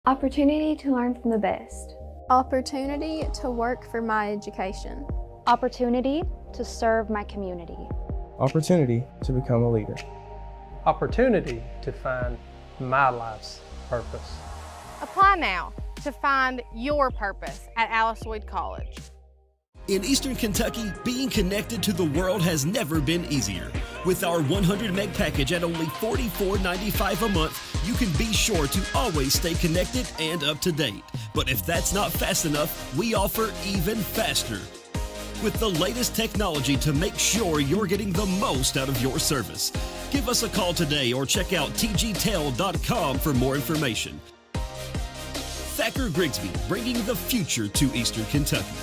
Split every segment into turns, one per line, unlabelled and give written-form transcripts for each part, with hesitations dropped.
Opportunity to learn from the best.
Opportunity to work for my education.
Opportunity to serve my community.
Opportunity to become a leader.
Opportunity to find my life's purpose.
Apply now to find your purpose at Alice Lloyd College.
In Eastern Kentucky, being connected to the world has never been easier. With our 100 meg package at only $44.95 a month, you can be sure to always stay connected and up to date. But if that's not fast enough, we offer even faster. With the layest technology to make sure you're getting the most out of your service. Give us a call today or check out tgtel.com for more information. Thacker Grigsby, bringing the future to Eastern Kentucky.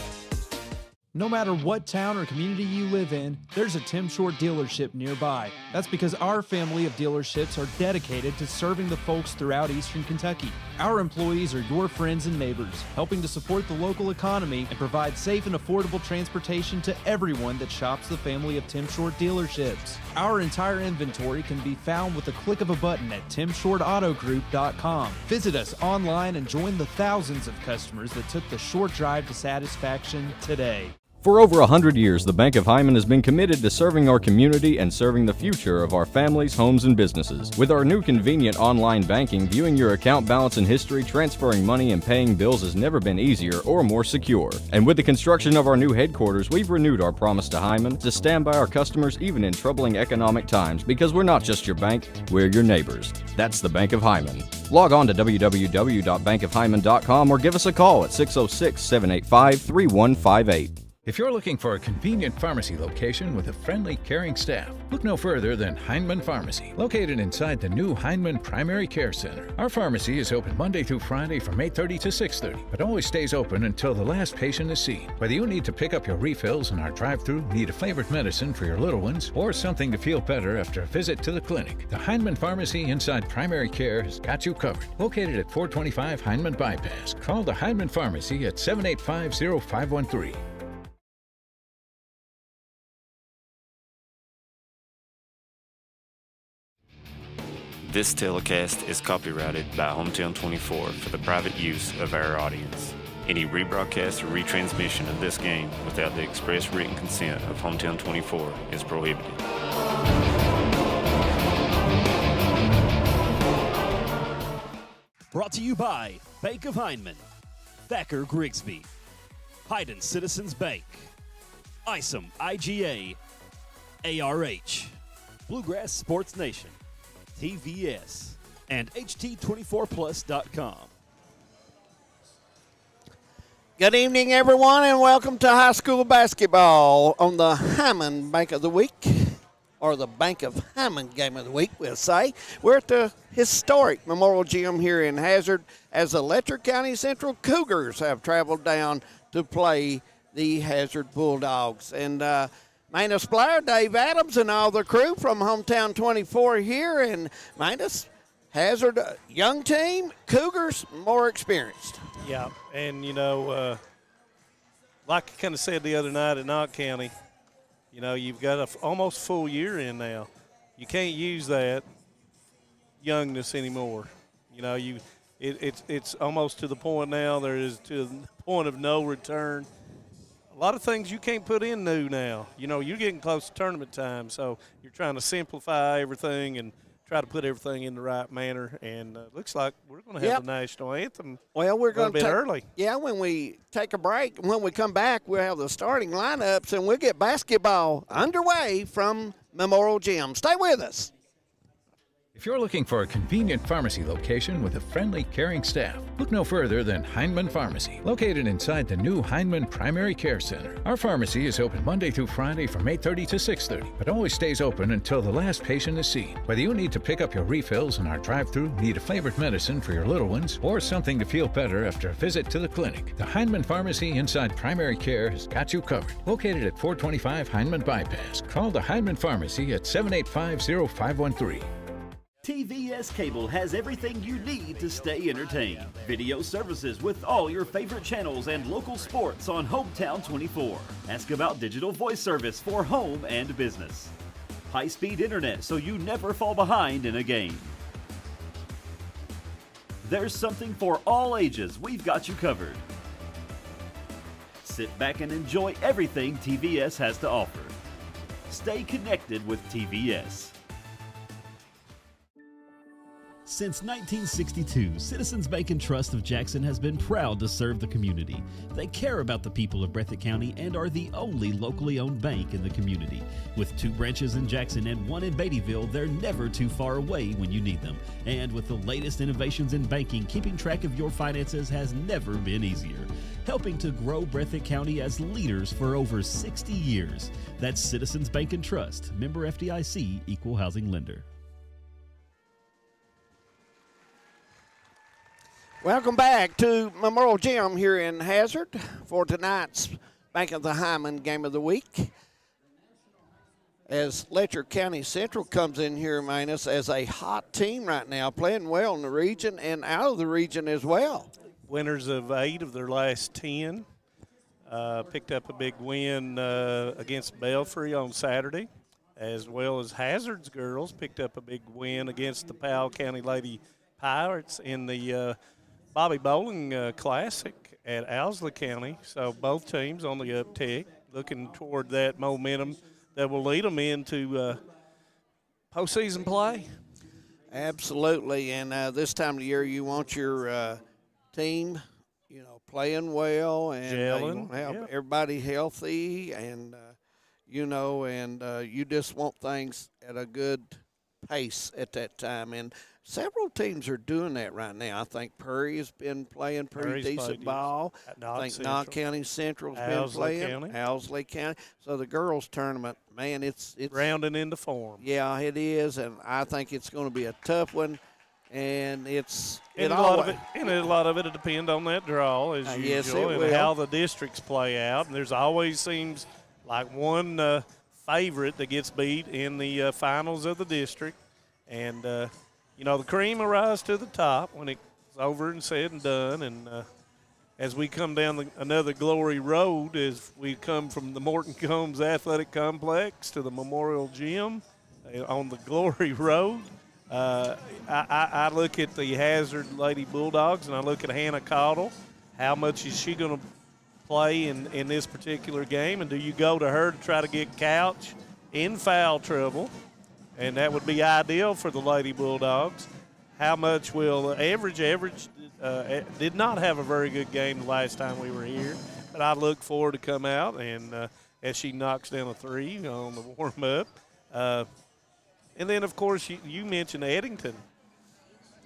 No matter what town or community you live in, there's a Tim Short dealership nearby. That's because our family of dealerships are dedicated to serving the folks throughout Eastern Kentucky. Our employees are your friends and neighbors, helping to support the local economy and provide safe and affordable transportation to everyone that shops the family of Tim Short dealerships. Our entire inventory can be found with a click of a button at timshortautogroup.com. Visit us online and join the thousands of customers that took the short drive to satisfaction today.
For over 100 years, the Bank of Hyman has been committed to serving our community and serving the future of our families, homes, and businesses. With our new convenient online banking, viewing your account balance and history, transferring money, and paying bills has never been easier or more secure. And with the construction of our new headquarters, we've renewed our promise to Hyman to stand by our customers even in troubling economic times, because we're not just your bank, we're your neighbors. That's the Bank of Hyman. Log on to www.bankofhyman.com or give us a call at 606-785-3158.
If you're looking for a convenient pharmacy location with a friendly, caring staff, look no further than Hindman Pharmacy, located inside the new Hindman Primary Care Center. Our pharmacy is open Monday through Friday from 8:30 to 6:30, but always stays open until the last patient is seen. Whether you need to pick up your refills in our drive-thru, need a favorite medicine for your little ones, or something to feel better after a visit to the clinic, the Hindman Pharmacy inside Primary Care has got you covered. Located at 425 Hindman Bypass. Call the Hindman Pharmacy at 785-0513.
This telecast is copyrighted by Hometown 24 for the private use of our audience. Any rebroadcast or retransmission of this game without the express written consent of Hometown 24 is prohibited.
Brought to you by Bank of Hindman, Thacker Grigsby, Hayden Citizens Bank, ISOM IGA, ARH, Bluegrass Sports Nation, TVS, and HT24plus.com.
Good evening, everyone, and welcome to high school basketball on the Hyman Bank of the Week, or the Bank of Hyman Game of the Week, we'll say. We're at the historic Memorial Gym here in Hazard as the Letcher County Central Cougars have traveled down to play the Hazard Bulldogs. And Manus Blair, Dave Adams, and all the crew from Hometown 24 here. And Manus, Hazard, young team, Cougars, more experienced.
Yeah, and, you know, like I kind of said the other night at Knott County, you know, you've got a almost full year in now. You can't use that youngness anymore. You know, it's almost to the point now, there is to the point of no return. A lot of things you can't put in new now. You know, you're getting close to tournament time, so you're trying to simplify everything and try to put everything in the right manner. And looks like we're going to have the national anthem.
Well, we're going to
be early.
Yeah, when we take a break, when we come back, we'll have the starting lineups, and we'll get basketball underway from Memorial Gym. Stay with us.
If you're looking for a convenient pharmacy location with a friendly, caring staff, look no further than Hindman Pharmacy, located inside the new Hindman Primary Care Center. Our pharmacy is open Monday through Friday from 8:30 to 6:30, but always stays open until the last patient is seen. Whether you need to pick up your refills in our drive-thru, need a favorite medicine for your little ones, or something to feel better after a visit to the clinic, the Hindman Pharmacy inside Primary Care has got you covered. Located at 425 Hindman Bypass. Call the Hindman Pharmacy at 785-0513.
TVS Cable has everything you need to stay entertained. Video services with all your favorite channels and local sports on Hometown 24. Ask about digital voice service for home and business. High-speed internet so you never fall behind in a game. There's something for all ages. We've got you covered. Sit back and enjoy everything TVS has to offer. Stay connected with TVS. Since 1962, Citizens Bank and Trust of Jackson has been proud to serve the community. They care about the people of Breathitt County and are the only locally owned bank in the community. With 2 branches in Jackson and 1 in Beattyville, they're never too far away when you need them. And with the latest innovations in banking, keeping track of your finances has never been easier. Helping to grow Breathitt County as leaders for over 60 years. That's Citizens Bank and Trust, member FDIC, equal housing lender.
Welcome back to Memorial Gym here in Hazard for tonight's Bank of the Hyman Game of the Week. As Letcher County Central comes in here, Manus, as a hot team right now, playing well in the region and out of the region as well.
Winners of 8 of their last 10. Picked up a big win against Belfry on Saturday, as well as Hazard's girls picked up a big win against the Powell County Lady Pirates in the Bobby Bowling Classic at Owsley County. So both teams on the uptick, looking toward that momentum that will lead them into postseason play.
Absolutely, and this time of the year you want your team, playing well and
gelling,
have everybody healthy, and you just want things at a good pace at that time. And several teams are doing that right now. I think Prairie has been playing pretty decent ball. I think Knott County Central's been playing. Owsley County. So the girls' tournament, man, it's
rounding into form.
Yeah, it is, and I think it's going to be a tough one. And a
lot of it depends on that draw as usual,
yes, it will.
And how the districts play out. And there's always seems like one favorite that gets beat in the finals of the district. And the cream will rise to the top when it's over and said and done. And as we come down another glory road, as we come from the Morton Combs Athletic Complex to the Memorial Gym on the glory road, I look at the Hazard Lady Bulldogs and I look at Hannah Cottle. How much is she going to play in this particular game? And do you go to her to try to get Couch in foul trouble? And that would be ideal for the Lady Bulldogs. How much will Average did not have a very good game the last time we were here, but I look forward to come out and as she knocks down a 3 on the warm-up. And then, of course, you mentioned Eddington.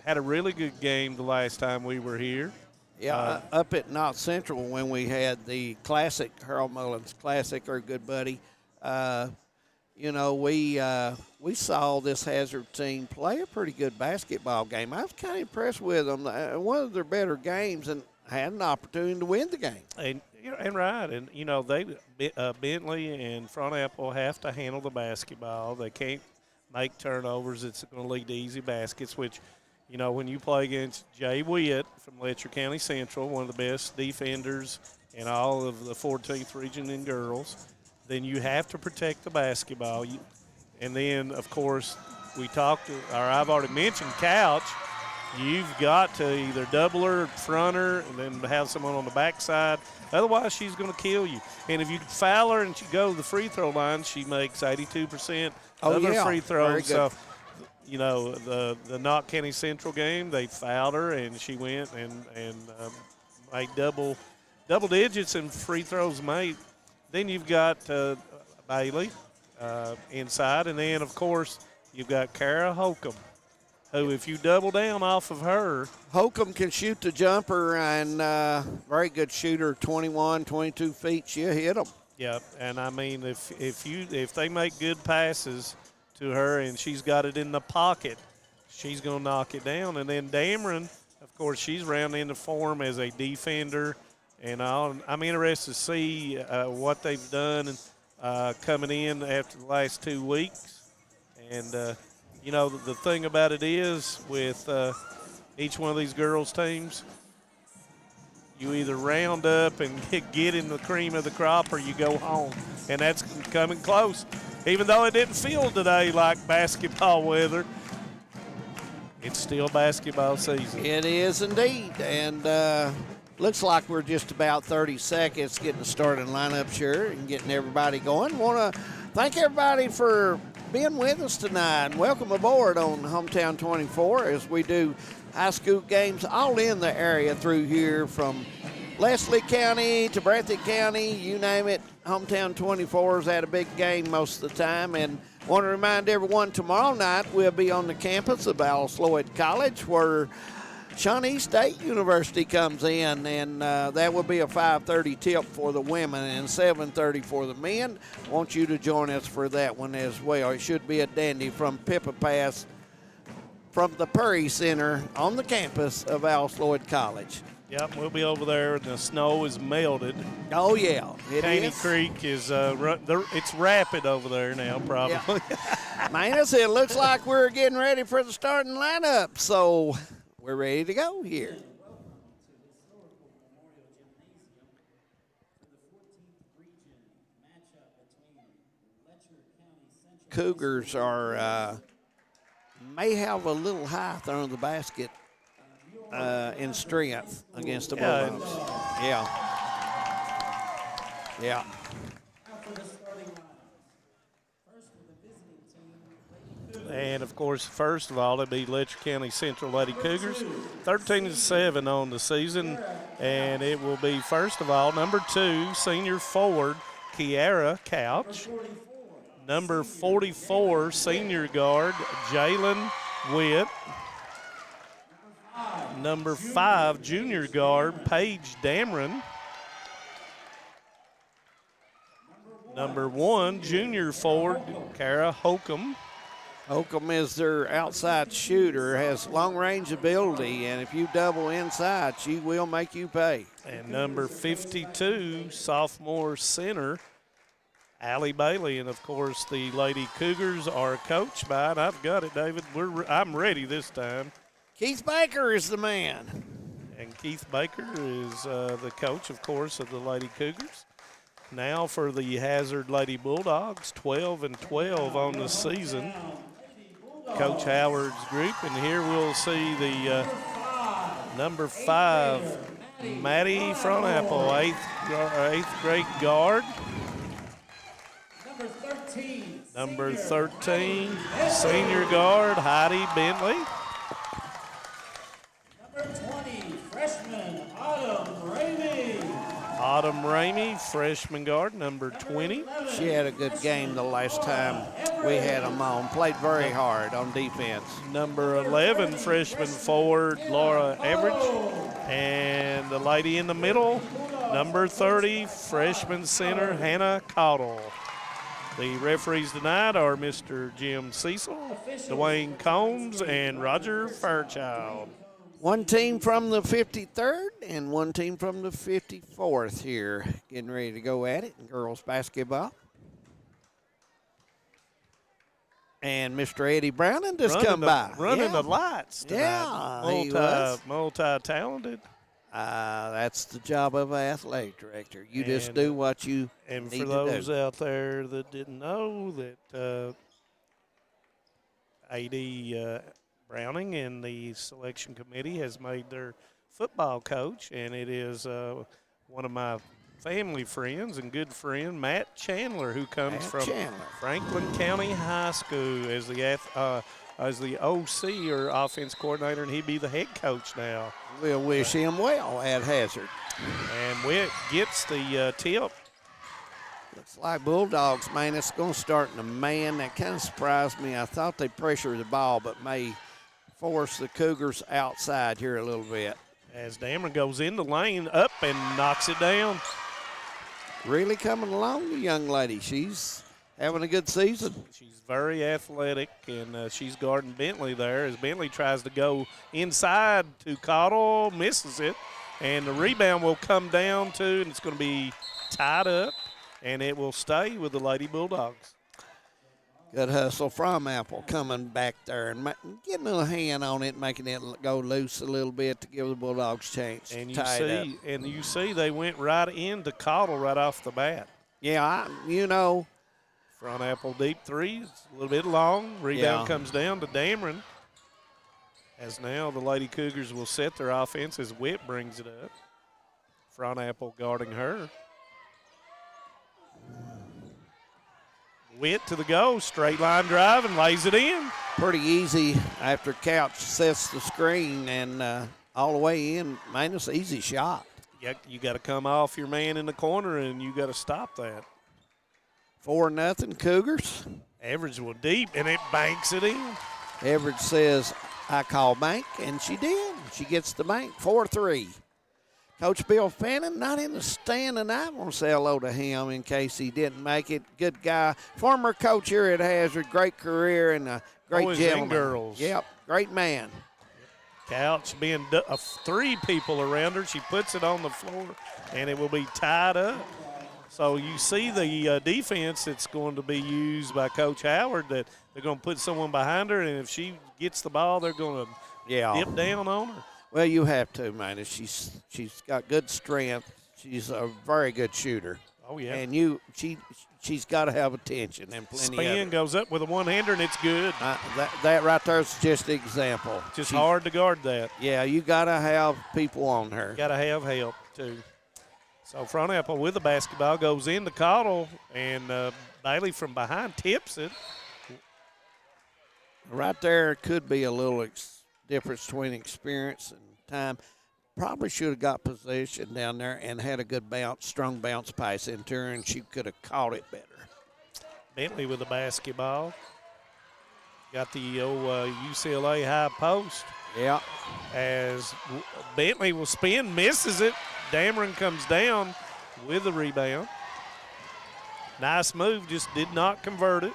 Had a really good game the last time we were here.
Yeah, up at Knott Central when we had the Classic, Harold Mullins Classic, our good buddy. We saw this Hazard team play a pretty good basketball game. I was kind of impressed with them. One of their better games, and had an opportunity to win the game.
And Bentley and Front Apple have to handle the basketball. They can't make turnovers. It's going to lead to easy baskets, which, when you play against Jay Witt from Letcher County Central, one of the best defenders in all of the 14th region in girls, then you have to protect the basketball. And then, of course, I've already mentioned Couch. You've got to either double her, front her, and then have someone on the backside. Otherwise, she's going to kill you. And if you foul her and she goes to the free throw line, she makes 82% of her free throws. So, the Knott County Central game, they fouled her, and she went and made double digits in free throws made. Then you've got Bailey inside, and then, of course, you've got Kara Holcomb, who, if you double down off of her.
Holcomb can shoot the jumper, and very good shooter, 21, 22 feet. She'll hit them.
Yeah, and I mean, if they make good passes to her and she's got it in the pocket, she's going to knock it down. And then Dameron, of course, she's rounding into form as a defender. And I'm interested to see what they've done coming in after the last 2 weeks. And, the thing about it is with each one of these girls' teams, you either round up and get in the cream of the crop or you go home. And that's coming close. Even though it didn't feel today like basketball weather, it's still basketball season.
It is indeed. And looks like we're just about 30 seconds getting the starting lineup, sure, and getting everybody going. Want to thank everybody for being with us tonight. And welcome aboard on Hometown 24 as we do high school games all in the area through here from Leslie County to Breathitt County, you name it. Hometown 24 is at a big game most of the time. And want to remind everyone tomorrow night we'll be on the campus of Alice Lloyd College where Shawnee State University comes in, and that will be a 5:30 tip for the women and 7:30 for the men. Want you to join us for that one as well. It should be a dandy from Pippa Pass from the Perry Center on the campus of Alice Lloyd College.
Yep, we'll be over there, and the snow is melted.
Oh, yeah.
Caney Creek is, it's rapid over there now, probably.
Yeah. Man, it looks like we're getting ready for the starting lineup, so we're ready to go here. Cougars are may have a little height on the basket in strength against the Bulldogs. Yeah. Yeah.
And, of course, first of all, it'll be Letcher County Central Lady Cougars, 13-7 on the season. And it will be, first of all, number 2, senior forward, Kiara Couch. Number 44, senior guard, Jalen Witt. Number 5, junior guard, Paige Dameron. Number 1, junior forward, Kara Holcomb.
Holcomb is their outside shooter, has long range ability, and if you double inside, she will make you pay.
And number 52, sophomore center, Allie Bailey. And, of course, the Lady Cougars are coached by, and I've got it, David. I'm ready this time.
Keith Baker is the man.
And Keith Baker is the coach, of course, of the Lady Cougars. Now for the Hazard Lady Bulldogs, 12-12 on the season. Coach Howard's group, and here we'll see the number 5, Maddie Frontapple, eighth grade guard. Number 13, senior guard, Heidi Bentley.
Number 20, freshman, Autumn Ramey.
Autumn Ramey, freshman guard, number 20.
She had a good game the last time we had them on. Played very hard on defense.
Number 11, freshman forward, Laura Everidge. And the lady in the middle, number 30, freshman center, Hannah Caudill. The referees tonight are Mr. Jim Cecil, Dwayne Combs, and Roger Fairchild.
One team from the 53rd and one team from the 54th here getting ready to go at it in girls basketball. And Mr. Eddie Browning just come by.
Running the lights tonight.
Yeah, he was.
Multi-talented.
That's the job of an athletic director. You just do what you
And
need
for
to
those
do.
out there that didn't know that A.D. Browning and the selection committee has made their football coach, and it is one of my family friends and good friend, Matt Chandler, who comes from Franklin County High School as the OC or offense coordinator, and he'd be the head coach now.
We'll wish him well at Hazard.
And Witt gets the tip.
Looks like Bulldogs, man, it's going to start in a man. That kind of surprised me. I thought they pressured the ball, but may force the Cougars outside here a little bit.
As Dameron goes in the lane, up and knocks it down.
Really coming along, the young lady. She's having a good season.
She's very athletic, and she's guarding Bentley there as Bentley tries to go inside to Caudill, misses it, and the rebound will come down to, and it's going to be tied up, and it will stay with the Lady Bulldogs.
Good hustle from Apple coming back there and getting a hand on it, making it go loose a little bit to give the Bulldogs a chance.
And
you
see they went right into Caudill right off the bat.
Yeah,
Front Apple deep three, it's a little bit long. Rebound comes down to Dameron. As now the Lady Cougars will set their offense as Witt brings it up. Front Apple guarding her. Witt to the goal, straight line drive and lays it in.
Pretty easy after Couch sets the screen and all the way in. Man, it's an easy shot.
You got to come off your man in the corner and you got to stop that.
4-0 Cougars.
Everidge will deep and it banks it in.
Everidge says, I call bank, and she did. She gets the bank, 4-3. Coach Bill Fannin not in the stand, and I want to say hello to him in case he didn't make it. Good guy. Former coach here at Hazard, great career and a great
Boys
gentleman.
and girls.
Yep, great man.
Couch being 3 people around her. She puts it on the floor, and it will be tied up. So you see the defense that's going to be used by Coach Howard, that they're going to put someone behind her, and if she gets the ball, they're going to dip down on her.
Well, you have to, man. She's got good strength. She's a very good shooter.
Oh, yeah.
And she's got to have attention and plenty
Spin
of it.
goes up with a one-hander, and it's good.
That right there is just an example.
Just hard to guard that.
Yeah, you got to have people on her.
Got to have help, too. So Front Apple with the basketball goes into Cottle, and Bailey from behind tips it.
Right there could be a little difference between experience and time. Probably should have got position down there and had a good bounce, strong bounce pass into her, and she could have caught it better.
Bentley with the basketball. Got the old UCLA high post.
Yeah.
As Bentley will spin, misses it. Dameron comes down with the rebound. Nice move, just did not convert it.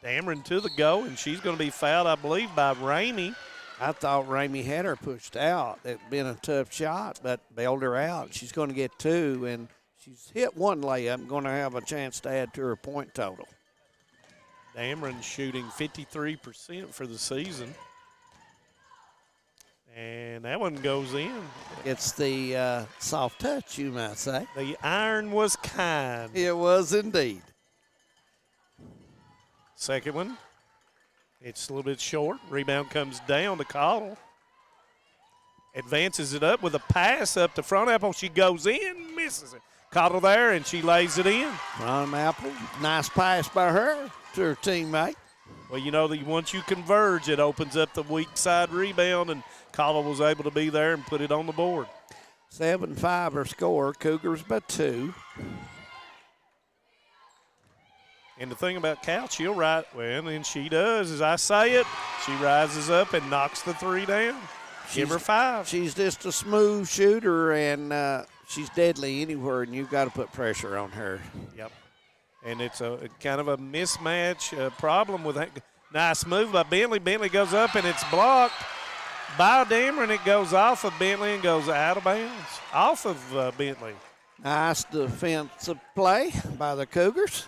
Dameron to the go, and she's going to be fouled, I believe, by Ramey.
I thought Ramey had her pushed out. It'd been a tough shot, but bailed her out. She's going to get 2, and she's hit 1 layup, going to have a chance to add to her point total.
Dameron shooting 53% for the season. And that one goes in.
It's the soft touch, you might say.
The iron was kind.
It was indeed.
Second one. It's a little bit short. Rebound comes down to Cottle. Advances it up with a pass up to Front Apple. She goes in, misses it. Cottle there, and she lays it in.
Front Apple, nice pass by her to her teammate.
Well, you know that once you converge, it opens up the weak side rebound, and Cottle was able to be there and put it on the board.
7-5 her score. Cougars by 2.
And the thing about Couch, she'll right, well, and she does, as I say it, she rises up and knocks the 3 down. Give her 5.
She's just a smooth shooter, and she's deadly anywhere, and you've got to put pressure on her.
Yep. And it's a kind of a mismatch problem with that. Nice move by Bentley. Bentley goes up, and it's blocked by Dameron. It goes off of Bentley and goes out of bounds. Off of Bentley.
Nice defensive play by the Cougars.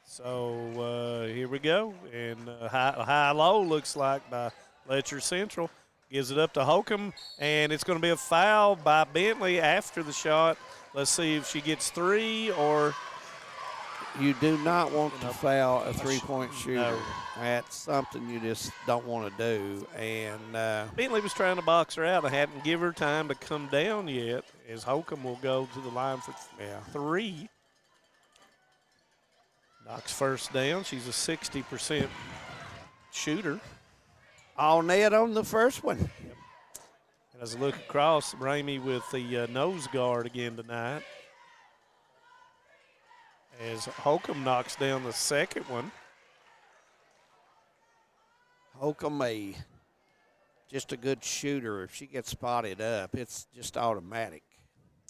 So here we go. And high-low looks like by Letcher Central. Gives it up to Holcomb, and it's going to be a foul by Bentley after the shot. Let's see if she gets 3 or.
You do not want to foul a three-point shooter.
No.
That's something you just don't want to do. And
Bentley was trying to box her out. I hadn't given her time to come down yet, as Holcomb will go to the line for 3. Knocks first down. She's a 60% shooter.
All net on the first one.
Yep. And as I look across, Ramey with the nose guard again tonight. As Holcomb knocks down the second one.
Holcomb, just a good shooter. If she gets spotted up, it's just automatic.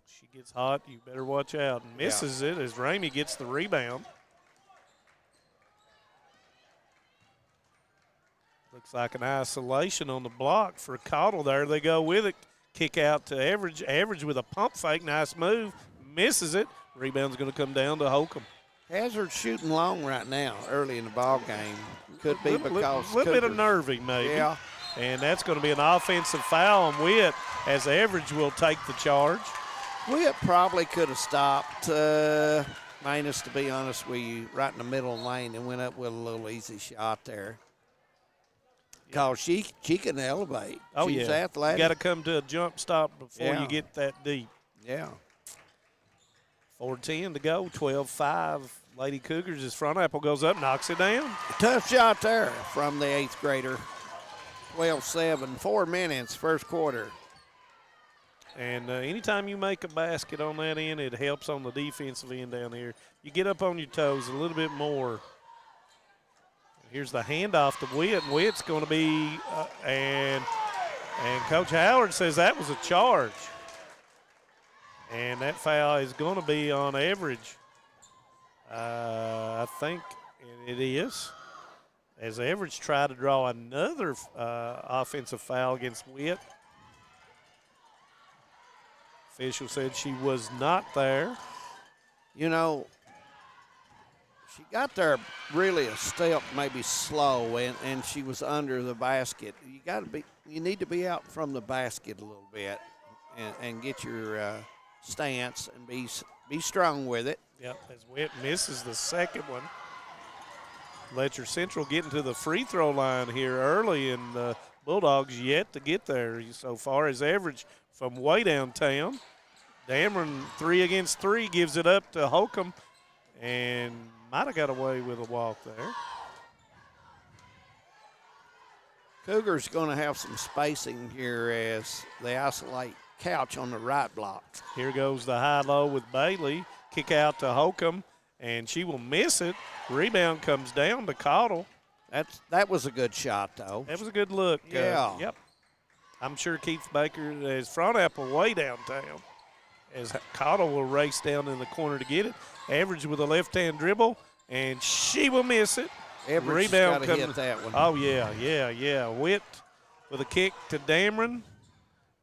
She gets hot, you better watch out. And misses it as Ramey gets the rebound. Looks like an isolation on the block for Cottle there. They go with it. Kick out to Everidge. Everidge with a pump fake. Nice move. Misses it. Rebound's going to come down to Holcomb.
Hazard shooting long right now, early in the ball game. Could be because
a little bit of nerving, maybe.
Yeah.
And that's going to be an offensive foul on Witt as Everidge will take the charge.
Witt probably could have stopped Manus, to be honest with you, right in the middle lane and went up with a little easy shot there. Because she can elevate.
Oh,
She's
yeah.
athletic.
You got to come to a jump stop before
Yeah.
you get that deep.
Yeah.
4:10 to go, 12-5. Lady Cougars, as Front Apple goes up, knocks it down.
Tough shot there from the 8th grader. 12-7, 4 minutes, first quarter.
And anytime you make a basket on that end, it helps on the defensive end down here. You get up on your toes a little bit more. Here's the handoff to Witt, and Witt's going to be, and Coach Howard says that was a charge. And that foul is going to be on Average. I think it is. As Average tried to draw another offensive foul against Witt. Official said she was not there.
You know, she got there really a step maybe slow, and she was under the basket. You need to be out from the basket a little bit and get your stance and be strong with it.
Yep, as Witt misses the second one. Letcher Central getting to the free throw line here early, and the Bulldogs yet to get there so far as Average from way downtown. Dameron 3 against 3 gives it up to Holcomb and might have got away with a walk there.
Cougars going to have some spacing here as they isolate Couch on the right block.
Here goes the high-low with Bailey. Kick out to Holcomb, and she will miss it. Rebound comes down to Cottle.
That was a good shot, though.
That was a good look.
Yeah.
Yep. I'm sure Keith Baker is Front Apple way downtown. As Cottle will race down in the corner to get it. Average with a left-hand dribble, and she will miss it.
Average
Rebound
got to
comes.
hit that one.
Oh, yeah. Witt with a kick to Dameron,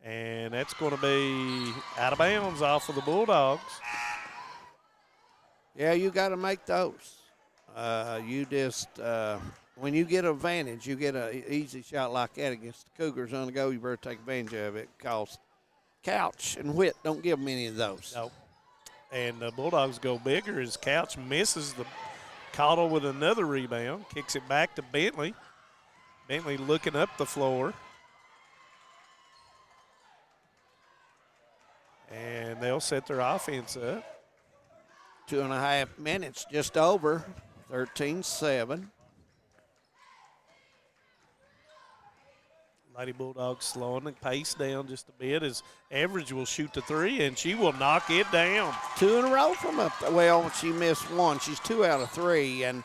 and that's going to be out of bounds off of the Bulldogs.
Yeah, you got to make those. You just when you get an advantage, you get an easy shot like that against the Cougars on the go, you better take advantage of it because Couch and Witt don't give them any of those.
Nope. And the Bulldogs go bigger as Couch misses the Cottle with another rebound, kicks it back to Bentley. Bentley looking up the floor. And they'll set their offense up.
2.5 minutes just over, 13-7.
Lady Bulldogs slowing the pace down just a bit as Average will shoot the 3, and she will knock it down.
2 in a row from up there. Well, she missed 1. She's 2 out of 3, and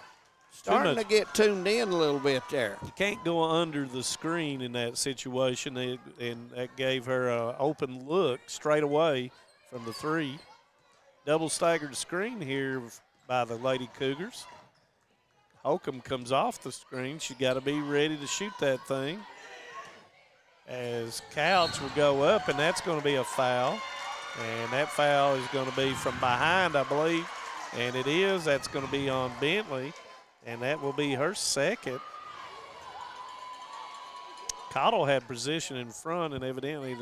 starting to get tuned in a little bit there.
You can't go under the screen in that situation, and that gave her an open look straight away from the 3. Double staggered screen here by the Lady Cougars. Holcomb comes off the screen. She got to be ready to shoot that thing. As Couch will go up, and that's going to be a foul. And that foul is going to be from behind, I believe. And it is. That's going to be on Bentley. And that will be her second. Cottle had position in front, and evidently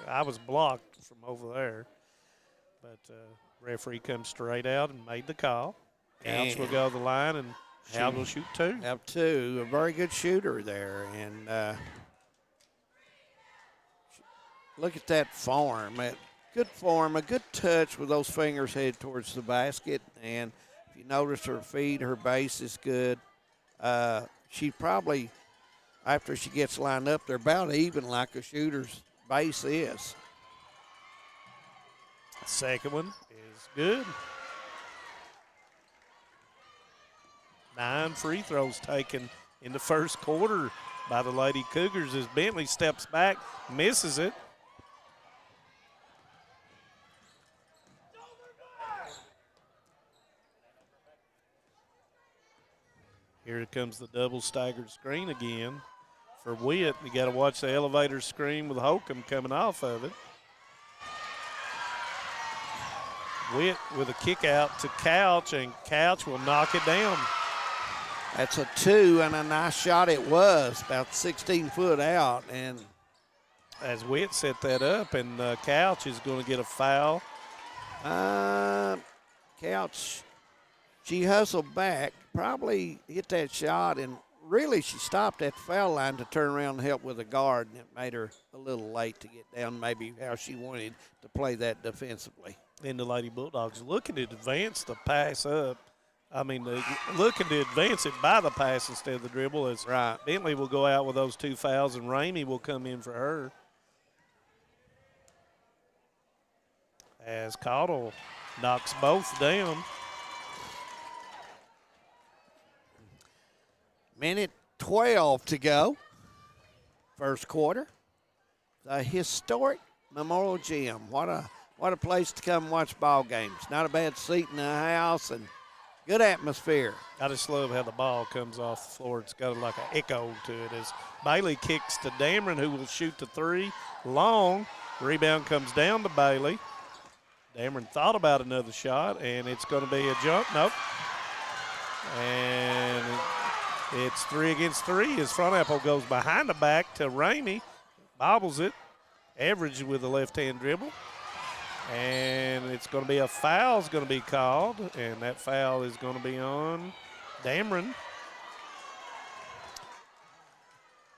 I was blocked from over there. But referee comes straight out and made the call. Couch will go to the line, and Hal will shoot 2.
Have 2. A very good shooter there. And look at that form. Good form, a good touch with those fingers headed towards the basket. And if you notice her feet, her base is good. She probably, after she gets lined up, they're about even like a shooter's base is.
Second one is good. 9 free throws taken in the first quarter by the Lady Cougars as Bentley steps back, misses it. Here comes the double staggered screen again for Witt. You got to watch the elevator screen with Holcomb coming off of it. Witt with a kick out to Couch, and Couch will knock it down.
That's a 2, and a nice shot it was, about 16 foot out. And
as Witt set that up, and Couch is going to get a foul
Couch, she hustled back, probably hit that shot, and really she stopped at the foul line to turn around and help with a guard, and it made her a little late to get down maybe how she wanted to play that defensively.
And the Lady Bulldogs looking to advance the pass up. I mean, looking to advance it by the pass instead of the dribble. As Bentley will go out with those 2 fouls, and Ramey will come in for her. As Caudle knocks both down.
Minute 12 to go. First quarter. The historic Memorial Gym. What a place to come watch ball games. Not a bad seat in the house and good atmosphere.
I just love how the ball comes off the floor. It's got like an echo to it as Bailey kicks to Dameron, who will shoot the 3. Long. Rebound comes down to Bailey. Dameron thought about another shot, and it's going to be a jump. Nope. And it's 3 against 3 as Front Apple goes behind the back to Ramey. Bobbles it. Average with a left-hand dribble. And it's going to be a foul is going to be called, and that foul is going to be on Dameron.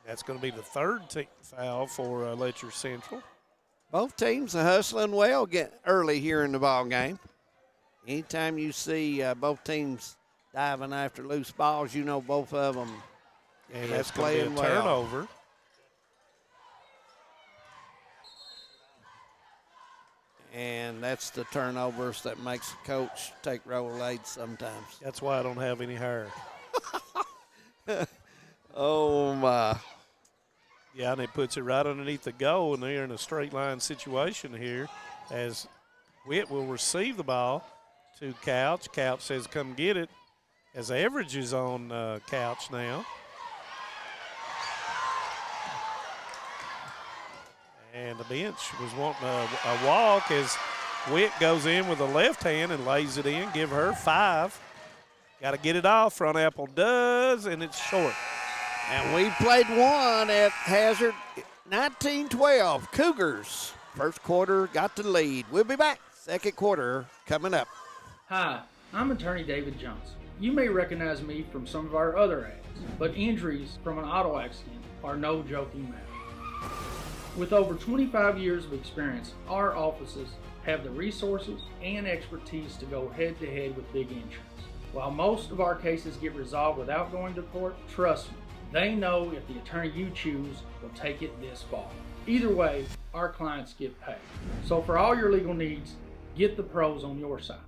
That's going to be the 3rd foul for Letcher Central.
Both teams are hustling well get early here in the ball game. Anytime you see both teams diving after loose balls, you know both of them.
And that's going to be a turnover.
Well. And that's the turnovers that makes the coach take Rolaids sometimes.
That's why I don't have any hair.
Oh, my.
Yeah, and it puts it right underneath the goal, and they're in a straight line situation here as Witt will receive the ball to Couch. Couch says, come get it, as Average is on Couch now. And the bench was wanting a walk as Witt goes in with a left hand and lays it in. Give her 5. Got to get it off. Front Apple does, and it's short.
And we played one at Hazard, 19-12. Cougars, first quarter, got the lead. We'll be back. Second quarter coming up.
Hi, I'm attorney David Johnson. You may recognize me from some of our other ads, but injuries from an auto accident are no joking matter. With over 25 years of experience, our offices have the resources and expertise to go head-to-head with big insurance. While most of our cases get resolved without going to court, trust me, they know if the attorney you choose will take it this far. Either way, our clients get paid. So for all your legal needs, get the pros on your side.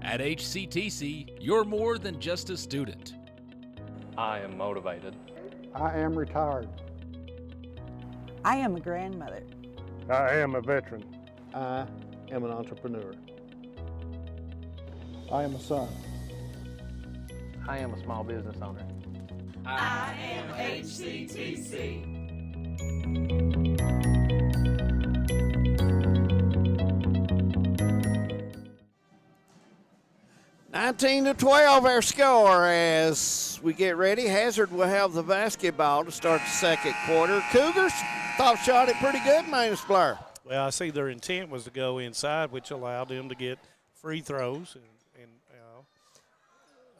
At HCTC, you're more than just a student.
I am motivated.
I am retired.
I am a grandmother.
I am a veteran.
I am an entrepreneur.
I am a son.
I am a small business owner.
I am HCTC.
Nineteen to 12 our score as we get ready. Hazard will have the basketball to start the second quarter. Cougars thought shot it pretty good, Manus Blair.
Well, I see their intent was to go inside, which allowed them to get free throws. And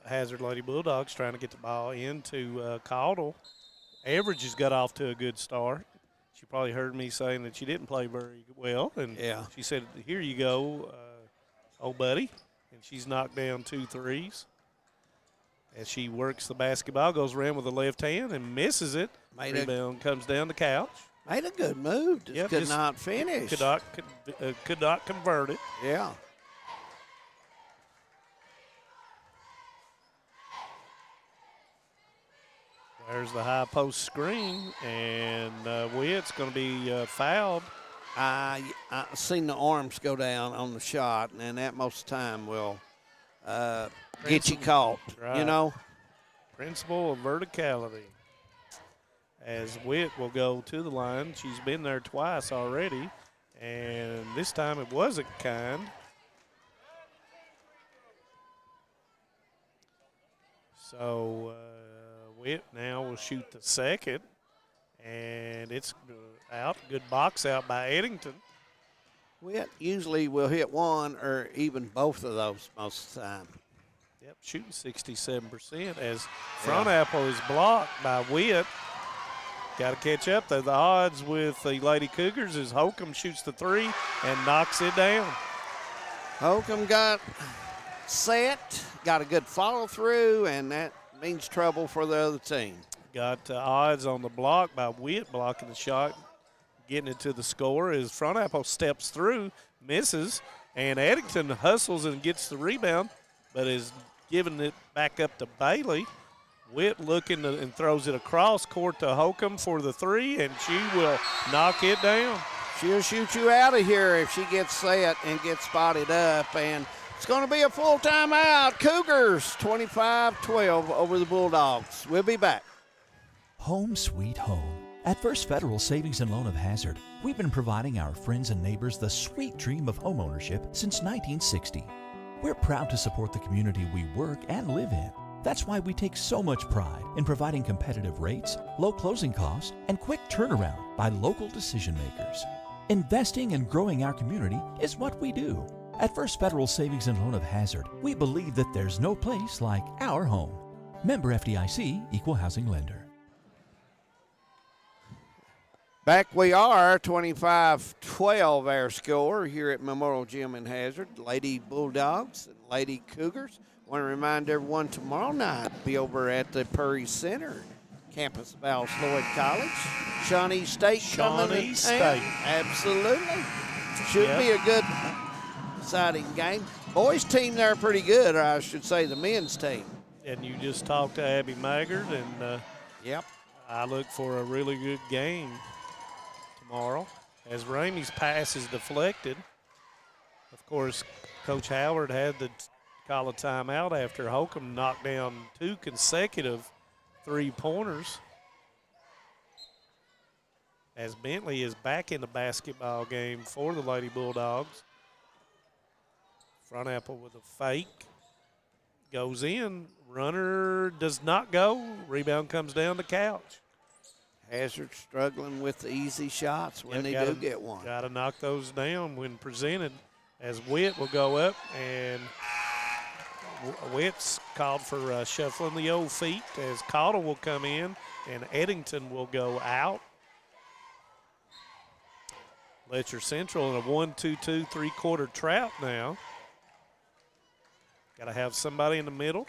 Hazard Lady Bulldogs trying to get the ball into Caudle. Average has got off to a good start. She probably heard me saying that she didn't play very well. And she said, here you go, old buddy. And she's knocked down 2 threes. As she works the basketball, goes around with the left hand and misses it. Rebound comes down the Couch.
Made a good move. Just could not finish.
Could not convert it.
Yeah.
There's the high post screen, and Witt's going to be fouled.
I seen the arms go down on the shot, and that most of the time will get you caught,
right.
You know.
Principle of verticality. As Witt will go to the line. She's been there twice already, and this time it wasn't kind. So Witt now will shoot the second, and it's out. Good box out by Eddington.
Witt usually will hit one or even both of those most of the time.
Yep, shooting 67% as Front Apple is blocked by Witt. Got to catch up. The odds with the Lady Cougars is Holcomb shoots the three and knocks it down.
Holcomb got set, got a good follow through, and that means trouble for the other team.
Got odds on the block by Witt blocking the shot, getting it to the score as Front Apple steps through, misses, and Eddington hustles and gets the rebound, but is giving it back up to Bailey. Witt looking and throws it across court to Holcomb for the three, and she will knock it down.
She'll shoot you out of here if she gets set and gets spotted up, and it's going to be a full timeout. Cougars 25-12 over the Bulldogs. We'll be back.
Home sweet home. At First Federal Savings and Loan of Hazard, we've been providing our friends and neighbors the sweet dream of homeownership since 1960. We're proud to support the community we work and live in. That's why we take so much pride in providing competitive rates, low closing costs, and quick turnaround by local decision makers. Investing and growing our community is what we do. At First Federal Savings and Loan of Hazard, we believe that there's no place like our home. Member FDIC, Equal Housing Lender.
Back we are, 25-12 our score here at Memorial Gym in Hazard. Lady Bulldogs and Lady Cougars. Want to remind everyone tomorrow night, be over at the Purry Center, campus of Alice Lloyd College. Shawnee State coming
Shawnee
to
State.
town. Absolutely. Should be a good, exciting game. Boys team there pretty good, or I should say the men's team.
And you just talked to Abby Maggard, and
yep,
I look for a really good game tomorrow as Ramey's pass is deflected. Of course, Coach Howard had to call a timeout after Holcomb knocked down 2 consecutive three-pointers. As Bentley is back in the basketball game for the Lady Bulldogs. Front Apple with a fake. Goes in. Runner does not go. Rebound comes down to Couch.
Hazard struggling with the easy shots when they do get one.
Got to knock those down when presented. As Witt will go up, and Witt's called for shuffling the old feet as Caudle will come in and Eddington will go out. Letcher Central in a 1-2-2 three-quarter trap now. Got to have somebody in the middle.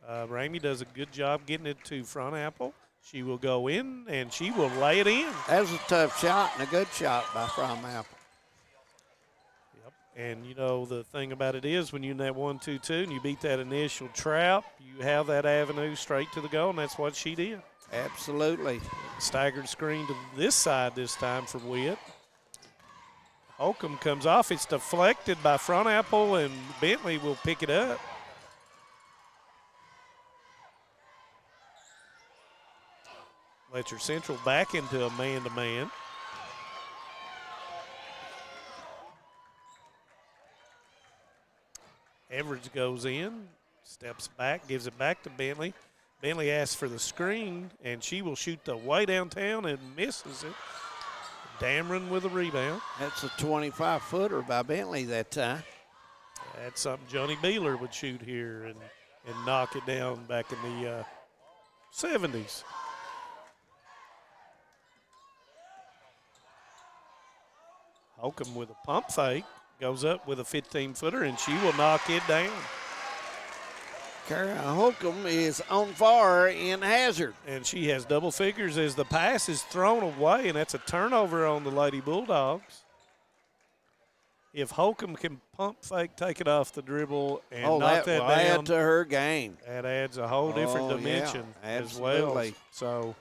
Ramey does a good job getting it to Front Apple. She will go in, and she will lay it in.
That was a tough shot and a good shot by Front Apple.
Yep. And, you know, the thing about it is when you're in that 1-2-2 and you beat that initial trap, you have that avenue straight to the goal, and that's what she did.
Absolutely.
Staggered screen to this side this time for Witt. Holcomb comes off. It's deflected by Front Apple, and Bentley will pick it up. Letcher Central back into a man-to-man. Everidge goes in, steps back, gives it back to Bentley. Bentley asks for the screen, and she will shoot the way downtown and misses it. Dameron with a rebound.
That's a 25-footer by Bentley that time.
That's something Johnny Beeler would shoot here and knock it down back in the 70s. Holcomb with a pump fake, goes up with a 15-footer, and she will knock it down.
Kara Holcomb is on fire in Hazard.
And she has double figures as the pass is thrown away, and that's a turnover on the Lady Bulldogs. If Holcomb can pump fake, take it off the dribble, and knock that down.
Add to her game.
That adds a whole different dimension as well.
Absolutely.
So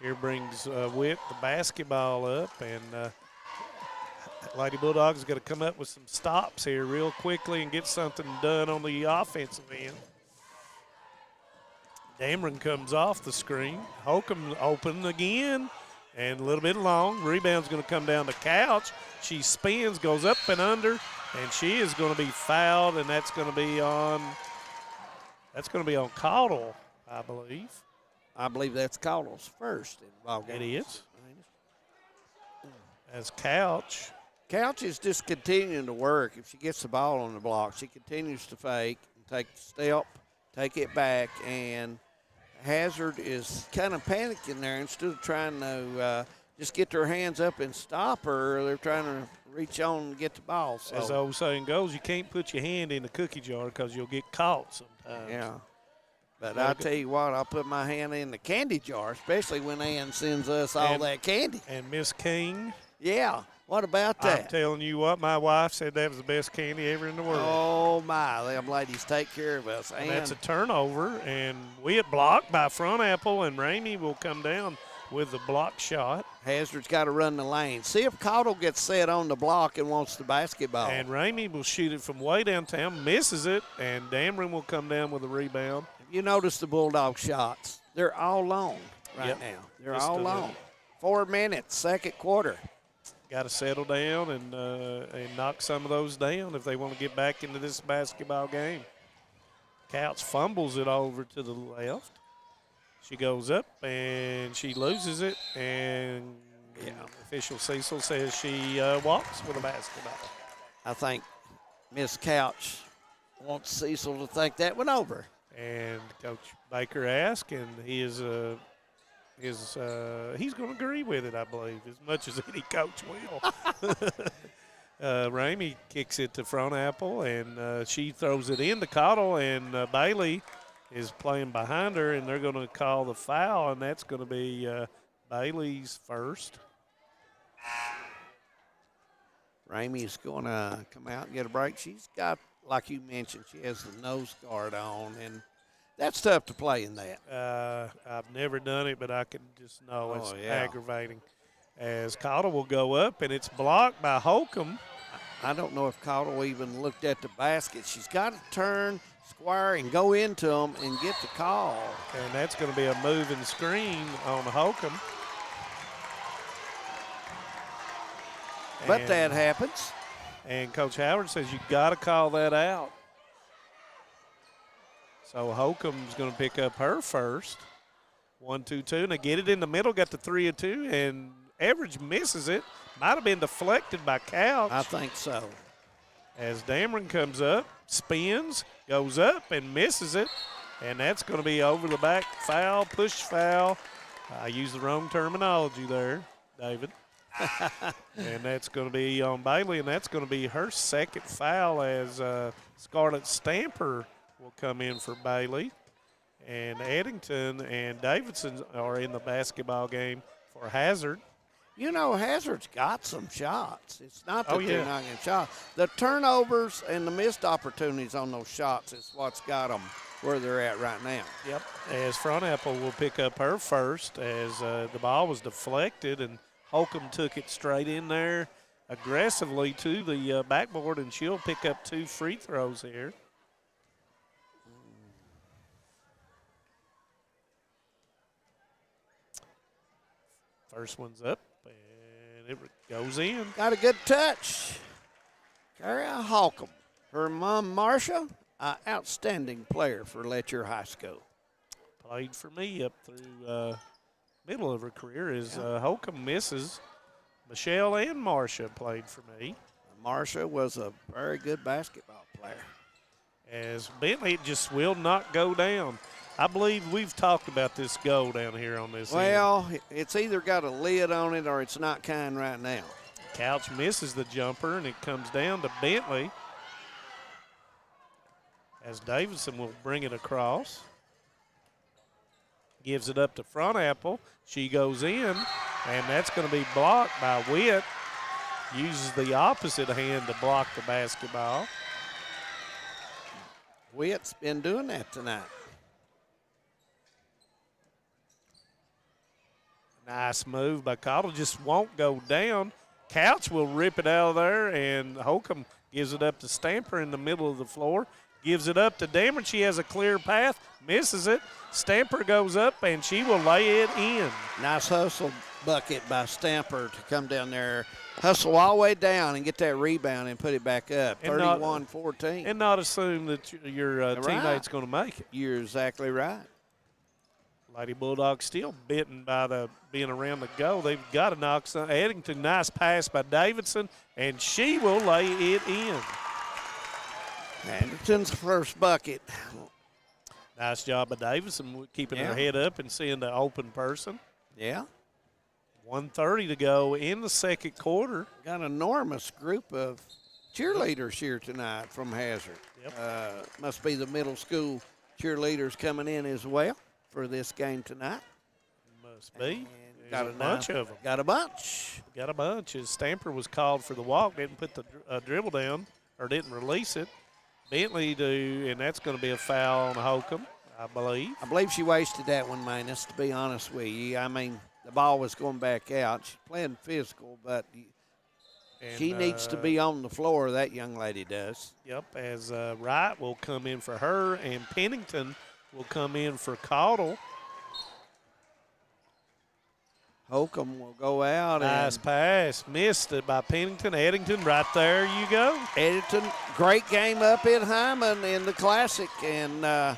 here brings Witt the basketball up, and Lady Bulldogs is going to come up with some stops here real quickly and get something done on the offensive end. Dameron comes off the screen. Holcomb open again and a little bit long. Rebound's going to come down to Couch. She spins, goes up and under, and she is going to be fouled, and that's going to be on Caudle, I believe.
I believe that's Caudle's first in the ball game.
It is. As Couch
Couch is just continuing to work. If she gets the ball on the block, she continues to fake and take the step, take it back, and Hazard is kind of panicking there. Instead of trying to just get their hands up and stop her, they're trying to reach on and get the ball. So.
As the old saying goes, you can't put your hand in the cookie jar because you'll get caught sometimes.
Yeah. But I'll tell you what, I'll put my hand in the candy jar, especially when Ann sends us all that candy.
And Miss King.
Yeah. What about that?
I'm telling you what, my wife said that was the best candy ever in the world.
Oh, my. Them ladies take care of us.
And that's a turnover, and we had blocked by Front Apple, and Ramey will come down with the block shot.
Hazard's got to run the lane. See if Cottle gets set on the block and wants the basketball.
And Ramey will shoot it from way downtown, misses it, and Dameron will come down with a rebound.
You notice the Bulldog shots. They're all long right now. They're all long. 4 minutes, second quarter.
Got to settle down and knock some of those down if they want to get back into this basketball game. Couch fumbles it over to the left. She goes up and she loses it, and official Cecil says she walks with a basketball.
I think Miss Couch wants Cecil to think that one over.
And Coach Baker asked, and he's going to agree with it, I believe, as much as any coach will. Ramey kicks it to Front Apple, and she throws it into Cottle, and Bailey is playing behind her, and they're going to call the foul, and that's going to be Bailey's first.
Ramey's going to come out and get a break. She's got, like you mentioned, she has the nose guard on, and that's tough to play in that.
I've never done it, but I can just know it's aggravating. As Cottle will go up, and it's blocked by Holcomb.
I don't know if Cottle even looked at the basket. She's got to turn, square, and go into them and get the call.
And that's going to be a moving screen on Holcomb.
But that happens.
And Coach Howard says you got to call that out. So Holcomb's going to pick up her first. 1-2-2, and they get it in the middle, got the 3 of 2, and Average misses it. Might have been deflected by Couch.
I think so.
As Dameron comes up, spins, goes up, and misses it. And that's going to be over the back foul, push foul. I used the wrong terminology there, David. And that's going to be on Bailey, and that's going to be her second foul as Scarlett Stamper will come in for Bailey. And Eddington and Davidson are in the basketball game for Hazard.
You know, Hazard's got some shots. It's not that they're not getting shots. The turnovers and the missed opportunities on those shots is what's got them where they're at right now.
Yep. As Front Apple will pick up her first as the ball was deflected, and Holcomb took it straight in there aggressively to the backboard, and she'll pick up 2 free throws here. First one's up, and it goes in.
Got a good touch. Carrie Holcomb. Her mom, Marcia, an outstanding player for Letcher High School.
Played for me up through middle of her career as Holcomb misses. Michelle and Marcia played for me.
Marcia was a very good basketball player.
As Bentley just will not go down. I believe we've talked about this goal down here on this
Well, it's either got a lid on it or it's not kind right now.
Couch misses the jumper, and it comes down to Bentley as Davidson will bring it across. Gives it up to Front Apple. She goes in, and that's going to be blocked by Witt. Uses the opposite hand to block the basketball.
Witt's been doing that tonight.
Nice move by Cottle, just won't go down. Couch will rip it out of there, and Holcomb gives it up to Stamper in the middle of the floor. Gives it up to Dameron. She has a clear path, misses it. Stamper goes up, and she will lay it in.
Nice hustle bucket by Stamper to come down there, hustle all the way down and get that rebound and put it back up, 31-14.
And not assume that your teammate's going to make it.
You're exactly right.
Lady Bulldogs still bitten by being around the goal. They've got to knock some. Eddington, nice pass by Davidson, and she will lay it in.
Eddington's first bucket.
Nice job by Davidson keeping her head up and seeing the open person.
Yeah.
1:30 to go in the second quarter.
Got an enormous group of cheerleaders here tonight from Hazard.
Yep.
Must be the middle school cheerleaders coming in as well for this game tonight.
Must be.
Got
a bunch of them.
Got a bunch.
Got a bunch. As Stamper was called for the walk, didn't put the dribble down or didn't release it. Bentley do, and that's going to be a foul on Holcomb, I believe.
I believe she wasted that one, Manus, to be honest with you. I mean, the ball was going back out. She's playing physical, but she needs to be on the floor, that young lady does.
Yep, as Wright will come in for her, and Pennington will come in for Caudle.
Holcomb will go out.
Nice pass. Missed it by Pennington. Eddington, right there you go.
Eddington, great game up at Hyman in the Classic, and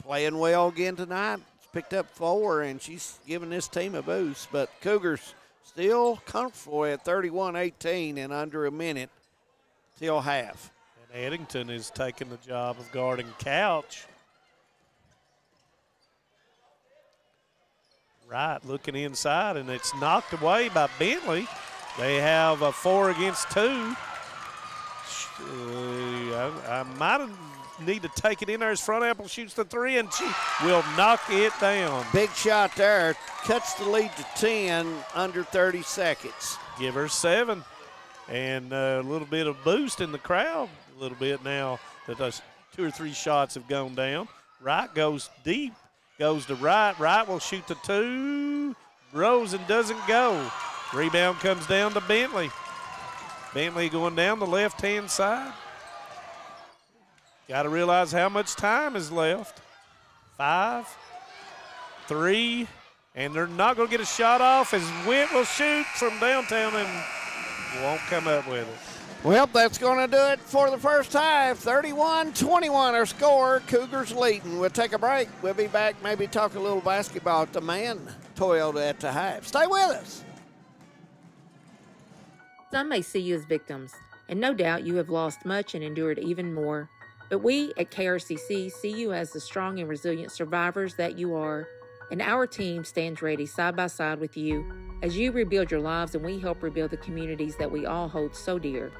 playing well again tonight. She's picked up 4, and she's giving this team a boost. But Cougars still comfortable at 31-18 and under a minute till half.
And Eddington is taking the job of guarding Couch. Right, looking inside, and it's knocked away by Bentley. They have a 4 against 2. I might need to take it in there as Front Apple shoots the 3, and she will knock it down.
Big shot there. Cuts the lead to 10 under 30 seconds.
Give her 7. And a little bit of boost in the crowd a little bit now that those 2 or 3 shots have gone down. Wright goes deep. Goes to Wright. Wright will shoot the 2. Rosen doesn't go. Rebound comes down to Bentley. Bentley going down the left-hand side. Got to realize how much time is left. 5, 3, and they're not going to get a shot off as Wint will shoot from downtown and won't come up with it.
Well, that's going to do it for the first half. 31-21 our score. Cougars leading. We'll take a break. We'll be back, maybe talk a little basketball at the man Toyota at the half. Stay with us.
Some may see you as victims, and no doubt you have lost much and endured even more. But we at KRCC see you as the strong and resilient survivors that you are, and our team stands ready side by side with you as you rebuild your lives and we help rebuild the communities that we all hold so dear.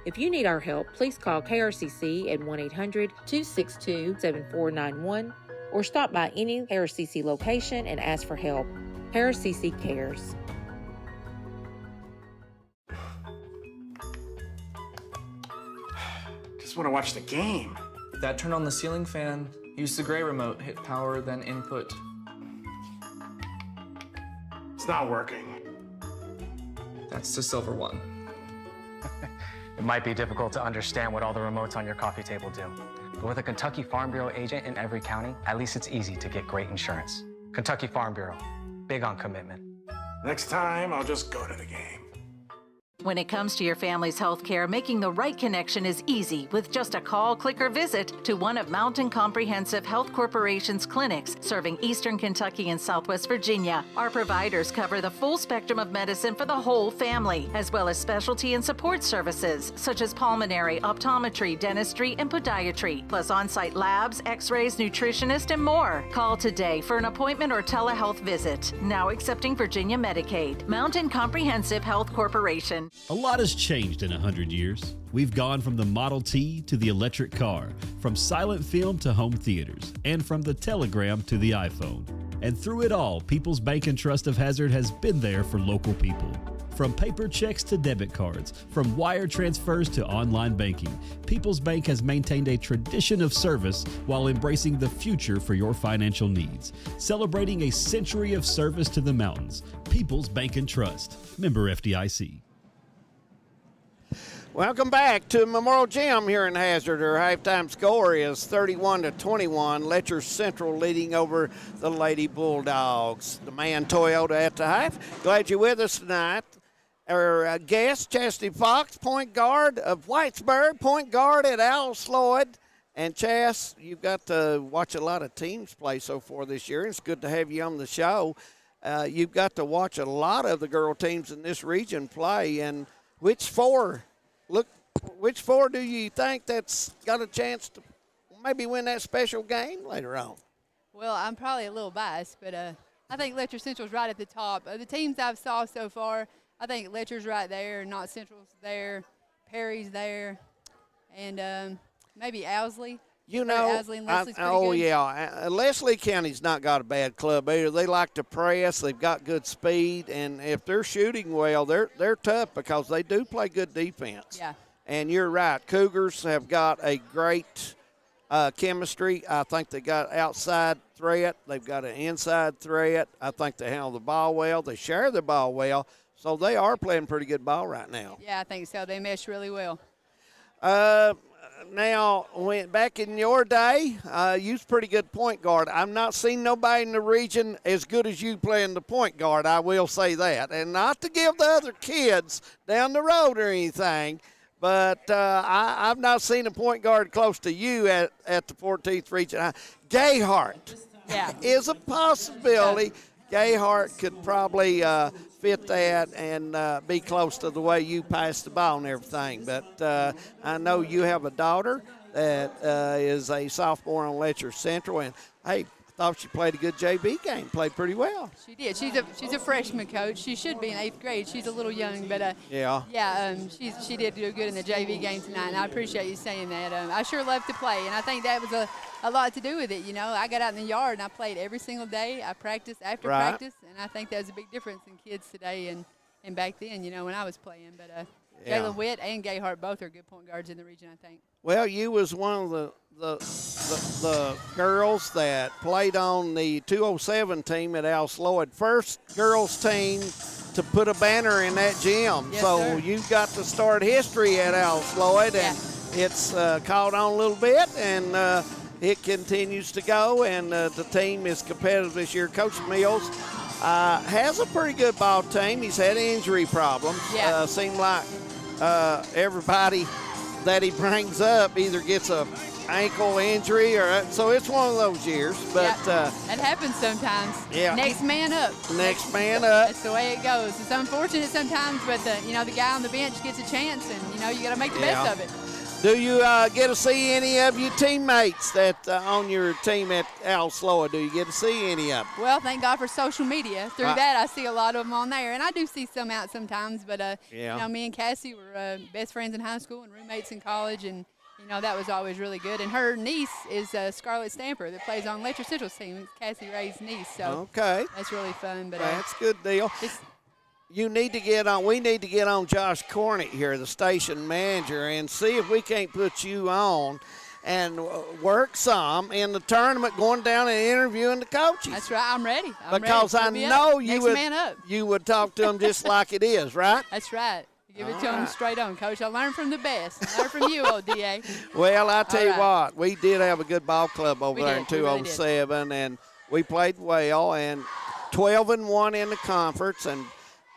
If you need our help, please call KRCC at 1-800-262-7491 or stop by any KRCC location and ask for help. KRCC cares.
Just want to watch the game.
Dad, turn on the ceiling fan. Use the gray remote. Hit power, then input.
It's not working.
That's the silver one.
It might be difficult to understand what all the remotes on your coffee table do. But with a Kentucky Farm Bureau agent in every county, at least it's easy to get great insurance. Kentucky Farm Bureau, big on commitment.
Next time, I'll just go to the game.
When it comes to your family's health care, making the right connection is easy with just a call, click, or visit to one of Mountain Comprehensive Health Corporation's clinics serving Eastern Kentucky and Southwest Virginia. Our providers cover the full spectrum of medicine for the whole family, as well as specialty and support services such as pulmonary, optometry, dentistry, and podiatry, plus on-site labs, x-rays, nutritionist, and more. Call today for an appointment or telehealth visit. Now accepting Virginia Medicaid. Mountain Comprehensive Health Corporation.
A lot has changed in 100 years. We've gone from the Model T to the electric car, from silent film to home theaters, and from the telegram to the iPhone. And through it all, People's Bank and Trust of Hazard has been there for local people. From paper checks to debit cards, from wire transfers to online banking, People's Bank has maintained a tradition of service while embracing the future for your financial needs. Celebrating a century of service to the mountains. People's Bank and Trust. Member FDIC.
Welcome back to Memorial Gym here in Hazard. Our halftime score is 31-21. Letcher Central leading over the Lady Bulldogs. The man Toyota at the half. Glad you're with us tonight. Our guest, Chastity Fox, point guard of Whitesburg, point guard at Al Sloyd. And, Chas, you've got to watch a lot of teams play so far this year. It's good to have you on the show. You've got to watch a lot of the girl teams in this region play. And which four do you think that's got a chance to maybe win that special game later on?
Well, I'm probably a little biased, but I think Letcher Central's right at the top. Of the teams I've saw so far, I think Letcher's right there, Knott Central's there, Perry's there, and maybe Owsley.
You know,
Owsley and Leslie's pretty good.
yeah. Leslie County's not got a bad club either. They like to press. They've got good speed, and if they're shooting well, they're tough because they do play good defense.
Yeah.
And you're right. Cougars have got a great chemistry. I think they got outside threat. They've got an inside threat. I think they handle the ball well. They share the ball well. So they are playing pretty good ball right now.
Yeah, I think so. They mesh really well.
Now, back in your day, you was pretty good point guard. I've not seen nobody in the region as good as you playing the point guard, I will say that. And not to give the other kids down the road or anything, but I've not seen a point guard close to you at the 14th Region. Gayhart is a possibility. Gayhart could probably fit that and be close to the way you pass the ball and everything. But I know you have a daughter that is a sophomore on Letcher Central, and hey, I thought she played a good JV game, played pretty well.
She did. She's a freshman, coach. She should be in 8th grade. She's a little young, but she did do good in the JV game tonight, and I appreciate you saying that. I sure love to play, and I think that was a lot to do with it. You know, I got out in the yard and I played every single day. I practiced after practice, and I think there's a big difference in kids today and back then, you know, when I was playing. But Jalen Witt and Gayhart both are good point guards in the region, I think.
Well, you was one of the girls that played on the 207 team at Al Sloyd. First girls team to put a banner in that gym.
Yes,
so
sir.
you got to start history at Al Sloyd, and it's caught on a little bit, and it continues to go, and the team is competitive this year. Coach Mills has a pretty good ball team. He's had injury problems.
Yeah.
Seems like everybody that he brings up either gets a ankle injury or so it's one of those years. But
that happens sometimes.
Yeah.
Next man up.
Next man up.
That's the way it goes. It's unfortunate sometimes, but the guy on the bench gets a chance, and you got to make the best of it.
Do you get to see any of your teammates that on your team at Al Sloyd? Do you get to see any of them?
Well, thank God for social media. Through that, I see a lot of them on there, and I do see some out sometimes. But me and Cassie were best friends in high school and roommates in college, and that was always really good. And her niece is Scarlett Stamper that plays on Letcher Central's team. It's Cassie Ray's niece, so that's really fun. But
that's a good deal. We need to get on Josh Cornick here, the station manager, and see if we can't put you on and work some in the tournament, going down and interviewing the coaches.
That's right. I'm ready.
Because I know you would talk to them just like it is, right?
That's right. Give it to them straight on, Coach. I learned from the best. I learned from you, old DA.
Well, I tell you what, we did have a good ball club over there in 207, and we played well, and 12-1 in the conference, and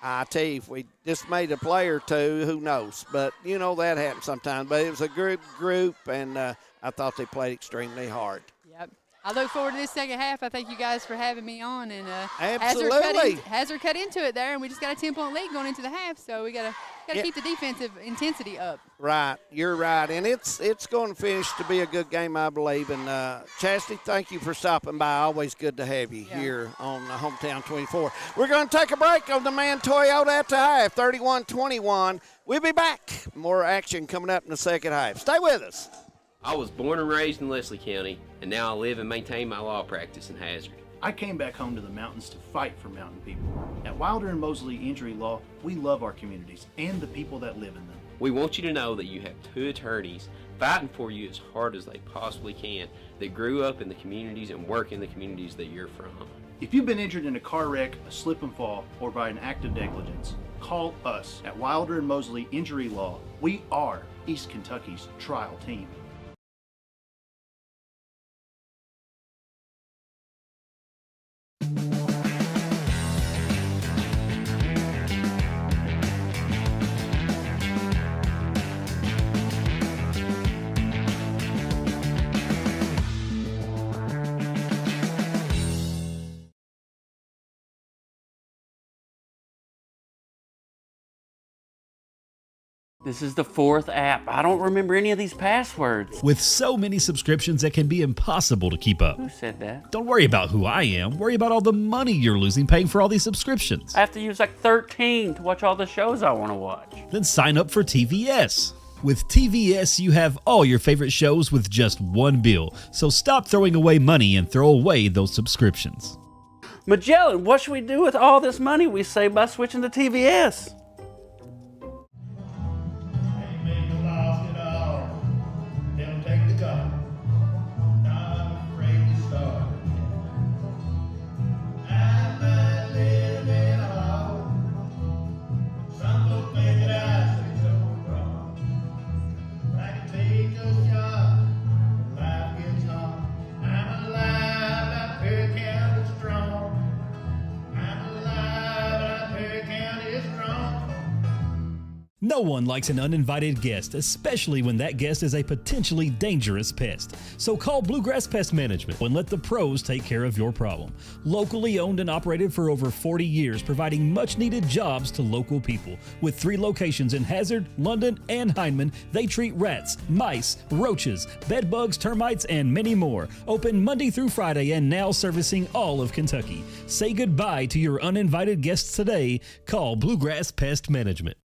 I tell you, if we just made a play or two, who knows? But, that happens sometimes. But it was a good group, and I thought they played extremely hard.
Yep. I look forward to this second half. I thank you guys for having me on. And
Absolutely.
Hazard cut into it there, and we just got a 10-point lead going into the half, so we got to keep the defensive intensity up.
Right. You're right. And it's going to finish to be a good game, I believe. And, Chastity, thank you for stopping by. Always good to have you here on Hometown 24. We're going to take a break on the Man Toyota at the half, 31-21. We'll be back. More action coming up in the second half. Stay with us.
I was born and raised in Leslie County, and now I live and maintain my law practice in Hazard.
I came back home to the mountains to fight for mountain people. At Wilder and Mosley Injury Law, we love our communities and the people that live in them.
We want you to know that you have 2 attorneys fighting for you as hard as they possibly can that grew up in the communities and work in the communities that you're from.
If you've been injured in a car wreck, a slip and fall, or by an act of negligence, call us at Wilder and Mosley Injury Law. We are East Kentucky's trial team.
This is the 4th app. I don't remember any of these passwords.
With so many subscriptions, it can be impossible to keep up.
Who said that?
Don't worry about who I am. Worry about all the money you're losing paying for all these subscriptions.
I have to use like 13 to watch all the shows I want to watch.
Then sign up for TVS. With TVS, you have all your favorite shows with just one bill. So stop throwing away money and throw away those subscriptions.
Magellan, what should we do with all this money we save by switching to TVS?
No one likes an uninvited guest, especially when that guest is a potentially dangerous pest. So call Bluegrass Pest Management and let the pros take care of your problem. Locally owned and operated for over 40 years, providing much-needed jobs to local people. With 3 locations in Hazard, London, and Hindman, they treat rats, mice, roaches, bed bugs, termites, and many more. Open Monday through Friday and now servicing all of Kentucky. Say goodbye to your uninvited guests today. Call Bluegrass Pest Management.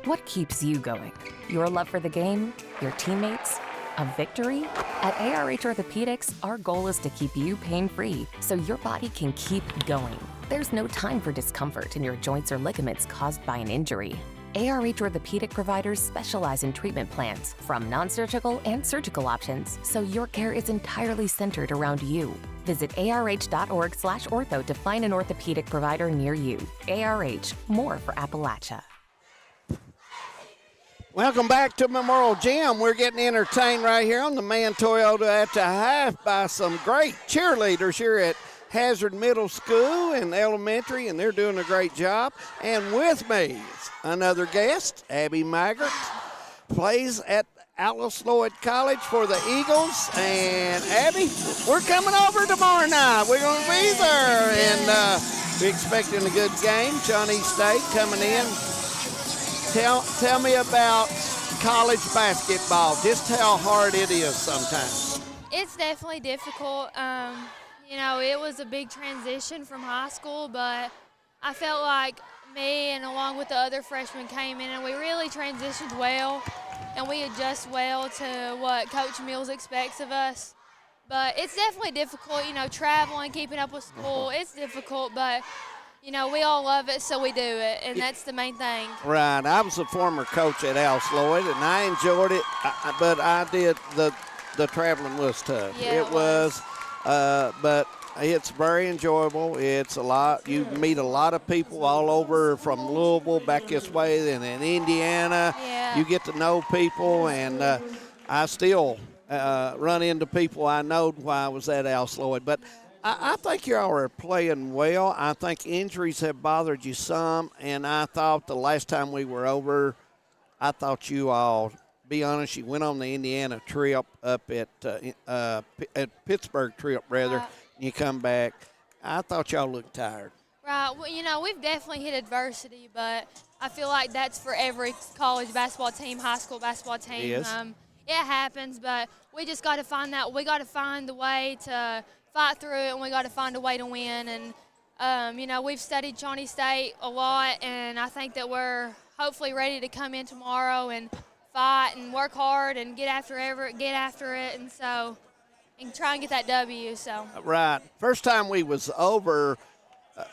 What keeps you going? Your love for the game? Your teammates? A victory? At ARH Orthopedics, our goal is to keep you pain-free so your body can keep going. There's no time for discomfort in your joints or ligaments caused by an injury. ARH Orthopedic providers specialize in treatment plans, from non-surgical and surgical options, so your care is entirely centered around you. Visit arh.org/ortho to find an orthopedic provider near you. ARH, more for Appalachia.
Welcome back to Memorial Gym. We're getting entertained right here on the Man Toyota at the half by some great cheerleaders here at Hazard Middle School and Elementary, and they're doing a great job. And with me is another guest, Abby Maggart, plays at Alice Lloyd College for the Eagles. And Abby, we're coming over tomorrow night. We're going to be there, and we're expecting a good game. Shawnee State coming in. Tell me about college basketball, just how hard it is sometimes.
It's definitely difficult. It was a big transition from high school, but I felt like me and along with the other freshmen came in and we really transitioned well and we adjust well to what Coach Mills expects of us. But it's definitely difficult, traveling, keeping up with school. It's difficult, but we all love it, so we do it, and that's the main thing.
Right. I was a former coach at Alice Lloyd, and I enjoyed it, but I did the traveling was tough.
Yeah,
it was, but it's very enjoyable. It's a lot. You meet a lot of people all over from Louisville back this way, and in Indiana.
Yeah.
You get to know people, and I still run into people I knowed while I was at Alice Lloyd. But I think you all are playing well. I think injuries have bothered you some, and I thought the last time we were over, I thought you all, be honest, you went on the Indiana trip up at Pittsburgh trip, rather, and you come back. I thought y'all looked tired.
Right. Well, we've definitely hit adversity, but I feel like that's for every college basketball team, high school basketball team.
Yes.
It happens, but we just got to find that. We got to find the way to fight through it, and we got to find a way to win. And we've studied Shawnee State a lot, and I think that we're hopefully ready to come in tomorrow and fight and work hard and get after it, and try and get that W. So
right. First time we was over,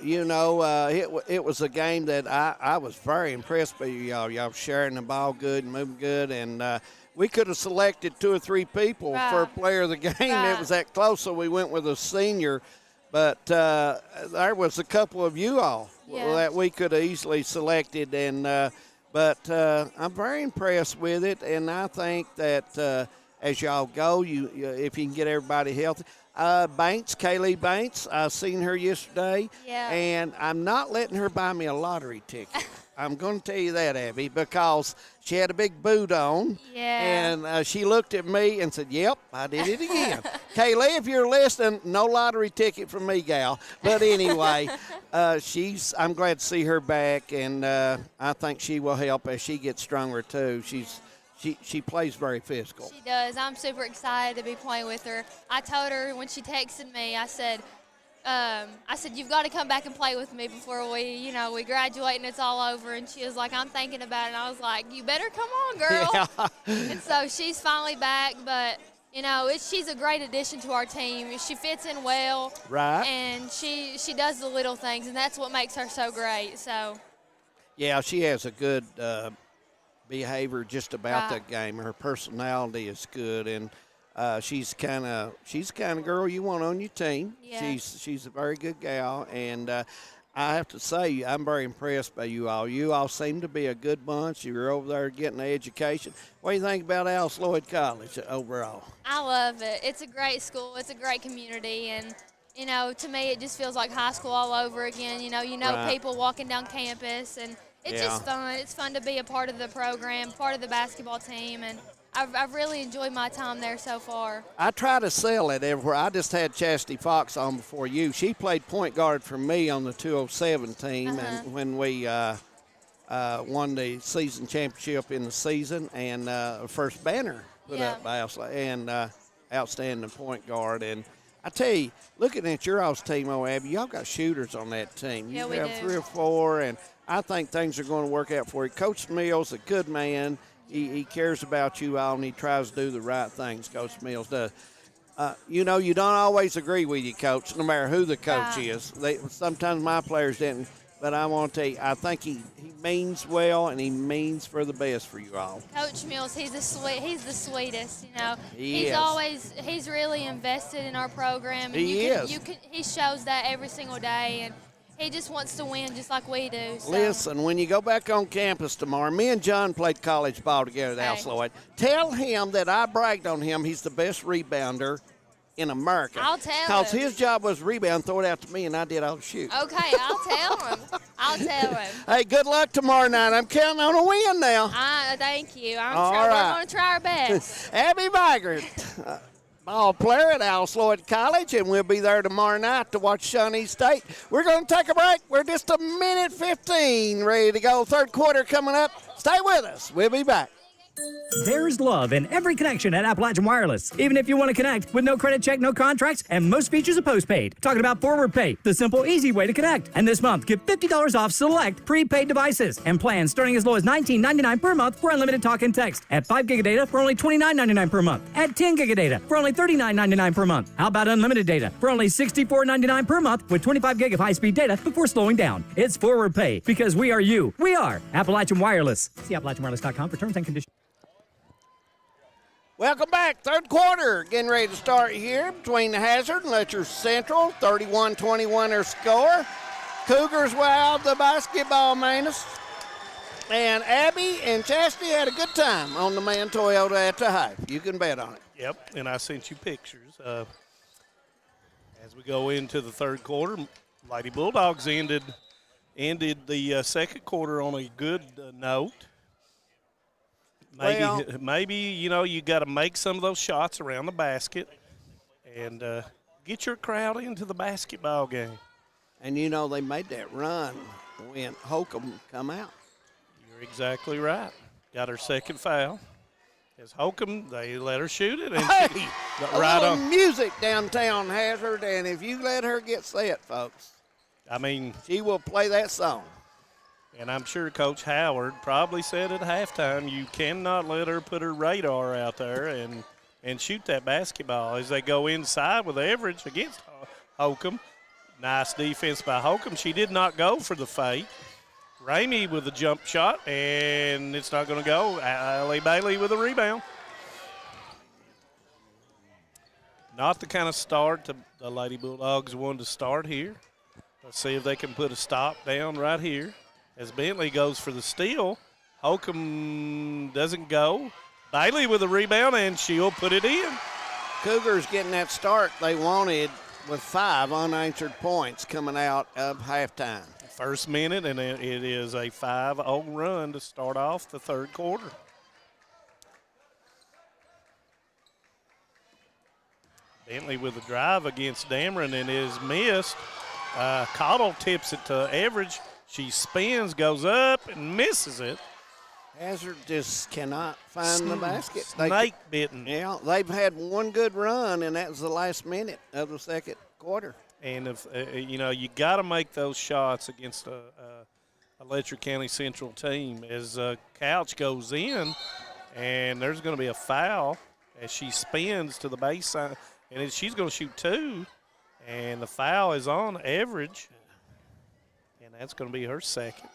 it was a game that I was very impressed by y'all. Y'all sharing the ball good and moving good, and we could have selected 2 or 3 people for player of the game.
Right.
It was that close, so we went with a senior. But there was a couple of you all that we could have easily selected. But I'm very impressed with it, and I think that as y'all go, if you can get everybody healthy. Kaylee Bates, I seen her yesterday, and I'm not letting her buy me a lottery ticket. I'm going to tell you that, Abby, because she had a big boot on, and she looked at me and said, yep, I did it again. Kaylee, if you're listening, no lottery ticket from me, gal. But anyway, I'm glad to see her back, and I think she will help as she gets stronger too. She plays very physical.
She does. I'm super excited to be playing with her. I told her when she texted me, I said, you've got to come back and play with me before we graduate and it's all over. And she was like, I'm thinking about it. And I was like, you better come on, girl.
Yeah.
And so she's finally back, but she's a great addition to our team. She fits in well.
Right.
And she does the little things, and that's what makes her so great. So.
Yeah, she has a good behavior just about
Right.
that game. Her personality is good, and she's kind of girl you want on your team.
Yeah.
She's a very good gal, and I have to say I'm very impressed by you all. You all seem to be a good bunch. You're over there getting the education. What do you think about Alice Lloyd College overall?
I love it. It's a great school. It's a great community, and to me it just feels like high school all over again.
Right.
People walking down campus, and it's
Yeah.
just fun. It's fun to be a part of the program, part of the basketball team, and I've really enjoyed my time there so far.
I try to sell it everywhere. I just had Chastity Fox on before you. She played point guard for me on the 207 team, and when we won the season championship in the season, and first banner put up by us, and outstanding point guard. And I tell you, looking at your all's team, Abby, y'all got shooters on that team.
Yeah,
You
we
have
do.
3 or 4, and I think things are going to work out for you. Coach Mills, a good man. He cares about you all, and he tries to do the right things. Coach Mills does. You don't always agree with you, Coach, no matter who the coach is. Sometimes my players didn't, but I want to tell you, I think he means well, and he means for the best for you all.
Coach Mills, he's the sweetest.
He is.
He's really invested in our program. And
He is.
He shows that every single day, and he just wants to win just like we do. So.
Listen, when you go back on campus tomorrow, me and John played college ball together at Alice Lloyd. Tell him that I bragged on him. He's the best rebounder in America.
I'll tell
Because
him.
his job was rebound, throw it out to me, and I did all the shoot.
Okay, I'll tell him. I'll tell him.
Hey, good luck tomorrow night. I'm counting on a win now.
Thank you.
All
We're
right.
going to try our best.
Abby Vigert, ball player at Alice Lloyd College, and we'll be there tomorrow night to watch Shawnee State. We're going to take a break. We're just a minute 15 ready to go. Third quarter coming up. Stay with us. We'll be back.
There's love in every connection at Appalachian Wireless. Even if you want to connect with no credit check, no contracts, and most features of postpaid. Talking about Forward Pay, the simple, easy way to connect. And this month, get $50 off select prepaid devices and plans starting as low as $19.99 per month for unlimited talk and text. At 5 gig of data for only $29.99 per month. At 10 gig of data for only $39.99 per month. How about unlimited data for only $64.99 per month with 25 gig of high-speed data before slowing down? It's Forward Pay because we are you. We are Appalachian Wireless. See AppalachianWireless.com for terms and conditions.
Welcome back. Third quarter getting ready to start here between the Hazard and Letcher Central. 31-21 their score. Cougars will have the basketball manus. And Abby and Chastity had a good time on the Man Toyota at the Hive. You can bet on it.
Yep, and I sent you pictures. As we go into the third quarter, Lady Bulldogs ended the second quarter on a good note. Maybe you got to make some of those shots around the basket and get your crowd into the basketball game.
And they made that run when Holcomb come out.
You're exactly right. Got her second foul. As Holcomb, they let her shoot it. And
Hey,
right
a little
on.
music downtown Hazard, and if you let her get set, folks,
I mean,
she will play that song.
And I'm sure Coach Howard probably said at halftime, you cannot let her put her radar out there and shoot that basketball as they go inside with Everidge against Holcomb. Nice defense by Holcomb. She did not go for the fake. Ramey with a jump shot, and it's not going to go. Allie Bailey with a rebound. Not the kind of start the Lady Bulldogs wanted to start here. Let's see if they can put a stop down right here. As Bentley goes for the steal, Holcomb doesn't go. Bailey with a rebound, and she'll put it in.
Cougars getting that start they wanted with 5 unanswered points coming out of halftime.
First minute, and it is a 5-0 run to start off the third quarter. Bentley with a drive against Dameron and is missed. Cottle tips it to Average. She spins, goes up, and misses it.
Hazard just cannot find the basket.
Snake bitten.
Yeah, they've had one good run, and that was the last minute of the second quarter.
And if you got to make those shots against a Letcher County Central team. As Couch goes in, and there's going to be a foul as she spins to the baseline, and she's going to shoot two, and the foul is on Average, and that's going to be her second.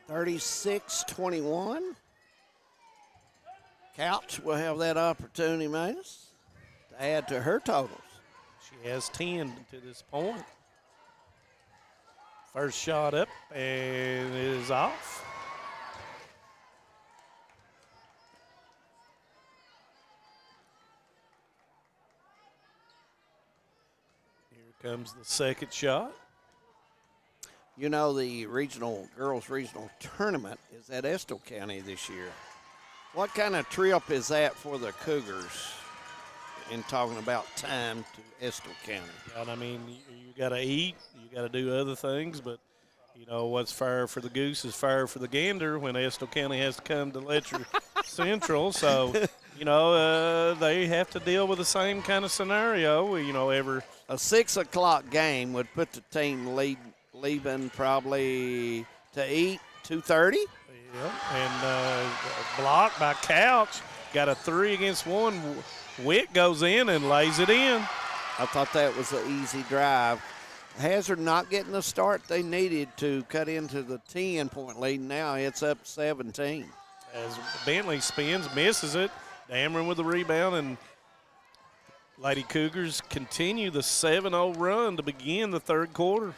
36-21. Couch will have that opportunity, Manus, to add to her totals.
She has 10 to this point. First shot up, and it is off. Here comes the second shot.
You know, the girls regional tournament is at Estill County this year. What kind of trip is that for the Cougars in talking about time to Estill County?
And I mean, you got to eat, you got to do other things, but what's fair for the goose is fair for the gander when Estill County has to come to Letcher Central. So, they have to deal with the same kind of scenario.
A 6 o'clock game would put the team leaving probably to eat 2:30.
Yeah, and blocked by Couch. Got a 3 against 1. Witt goes in and lays it in.
I thought that was an easy drive. Hazard not getting the start they needed to cut into the 10-point lead. Now it's up 17.
As Bentley spins, misses it. Dameron with the rebound, and Lady Cougars continue the 7-0 run to begin the third quarter.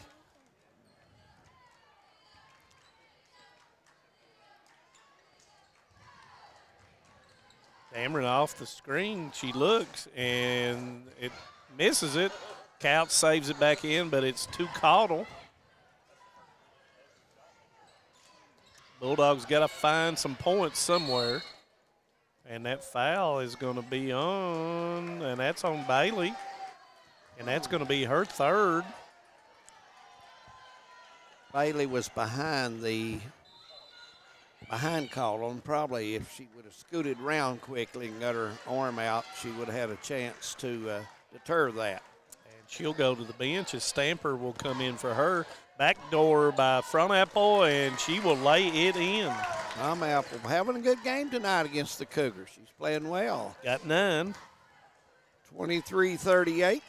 Dameron off the screen. She looks, and it misses it. Couch saves it back in, but it's to Cottle. Bulldogs got to find some points somewhere. And that foul is going to be on, and that's on Bailey. And that's going to be her third.
Bailey was behind Cottle, and probably if she would have scooted around quickly and got her arm out, she would have had a chance to deter that.
And she'll go to the bench as Stamper will come in for her. Backdoor by Front Apple, and she will lay it in.
Front Apple having a good game tonight against the Cougars. She's playing well.
Got 9.
23-38.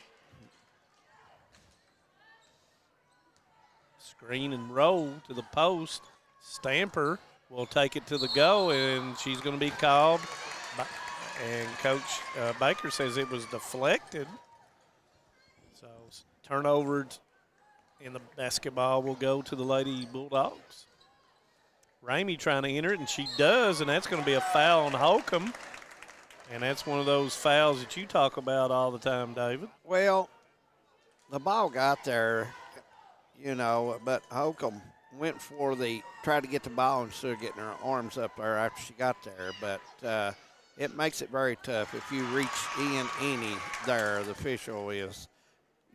Screen and roll to the post. Stamper will take it to the go, and she's going to be called. And Coach Baker says it was deflected. So turnover in the basketball will go to the Lady Bulldogs. Ramey trying to enter it, and she does, and that's going to be a foul on Holcomb. And that's one of those fouls that you talk about all the time, David.
Well, the ball got there, but Holcomb tried to get the ball instead of getting her arms up there after she got there. But it makes it very tough. If you reach in any there, the official is,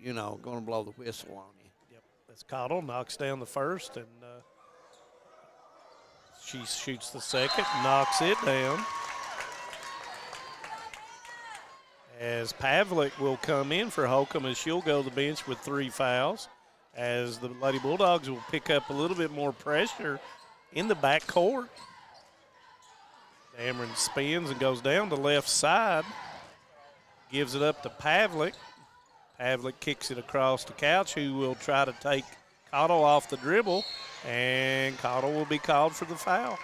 going to blow the whistle on you.
Yep. That's Cottle, knocks down the first, and she shoots the second, knocks it down. As Pavlik will come in for Holcomb, as she'll go to the bench with 3 fouls. As the Lady Bulldogs will pick up a little bit more pressure in the backcourt. Dameron spins and goes down the left side. Gives it up to Pavlik. Pavlik kicks it across to Couch, who will try to take Cottle off the dribble, and Cottle will be called for the foul.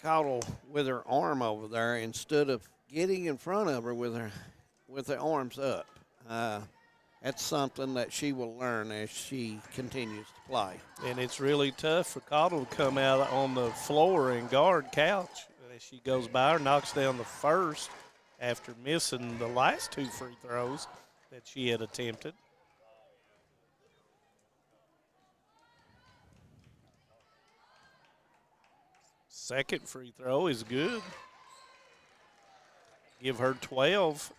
Cottle with her arm over there instead of getting in front of her with her arms up. That's something that she will learn as she continues to play.
And it's really tough for Cottle to come out on the floor and guard Couch. As she goes by her, knocks down the first after missing the last 2 free throws that she had attempted. Second free throw is good. give her 12.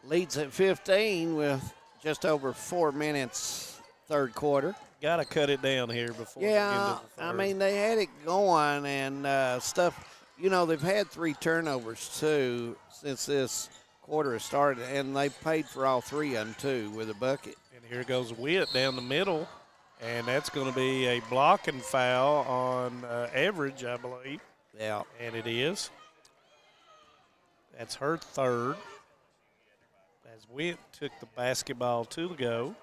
Leads at 15 with just over 4 minutes third quarter.
Got to cut it down here before we get
Yeah,
into the
I
third.
mean, they had it going and stuff. You know, they've had 3 turnovers, too, since this quarter has started, and they paid for all 3 of them, too, with a bucket.
And here goes Witt down the middle, and that's going to be a blocking foul on Average, I believe.
Yeah.
And it is. That's her third. As Witt took the basketball to the go.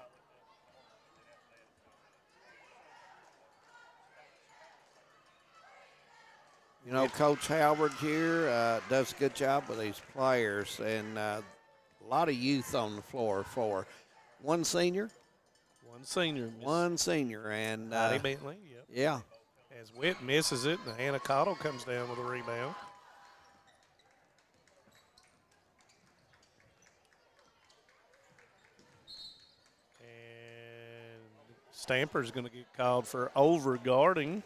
You know, Coach Howard here does a good job with these players, and a lot of youth on the floor for one senior.
One senior.
And
Heidi Bentley, yep.
Yeah.
As Witt misses it, and Hannah Cottle comes down with a rebound. And Stamper's going to get called for overguarding.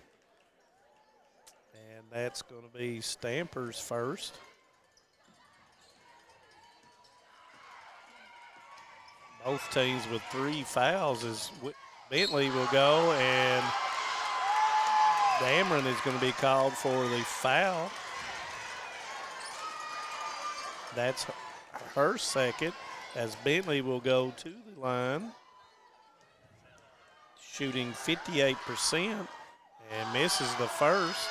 And that's going to be Stamper's first. Both teams with 3 fouls as Bentley will go, and Dameron is going to be called for the foul. That's her second, as Bentley will go to the line, shooting 58% and misses the first.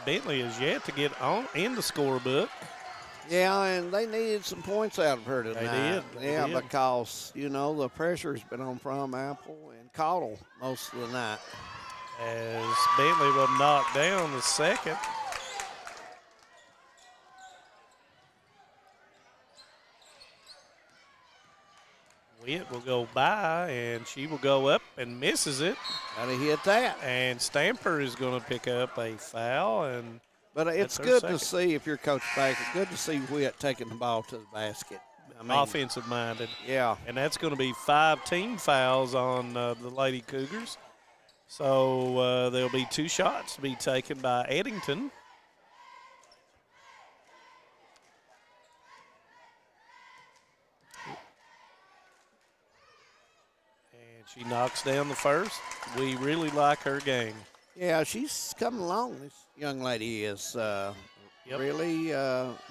Bentley is yet to get on in the scorebook.
Yeah, and they needed some points out of her tonight.
They
Yeah,
did.
because, you know, the pressure's been on From Apple and Cottle most of the night.
As Bentley will knock down the second. Witt will go by, and she will go up and misses it.
Gotta hit that.
And Stamper is going to pick up a foul.
But it's
that's her
good
second.
to see, if you're Coach Baker, good to see Witt taking the ball to the basket. I mean,
Offensive minded.
Yeah.
And that's going to be 5 team fouls on the Lady Cougars. So there'll be 2 shots to be taken by Eddington. And she knocks down the first. We really like her game.
Yeah, she's coming along. This young lady is really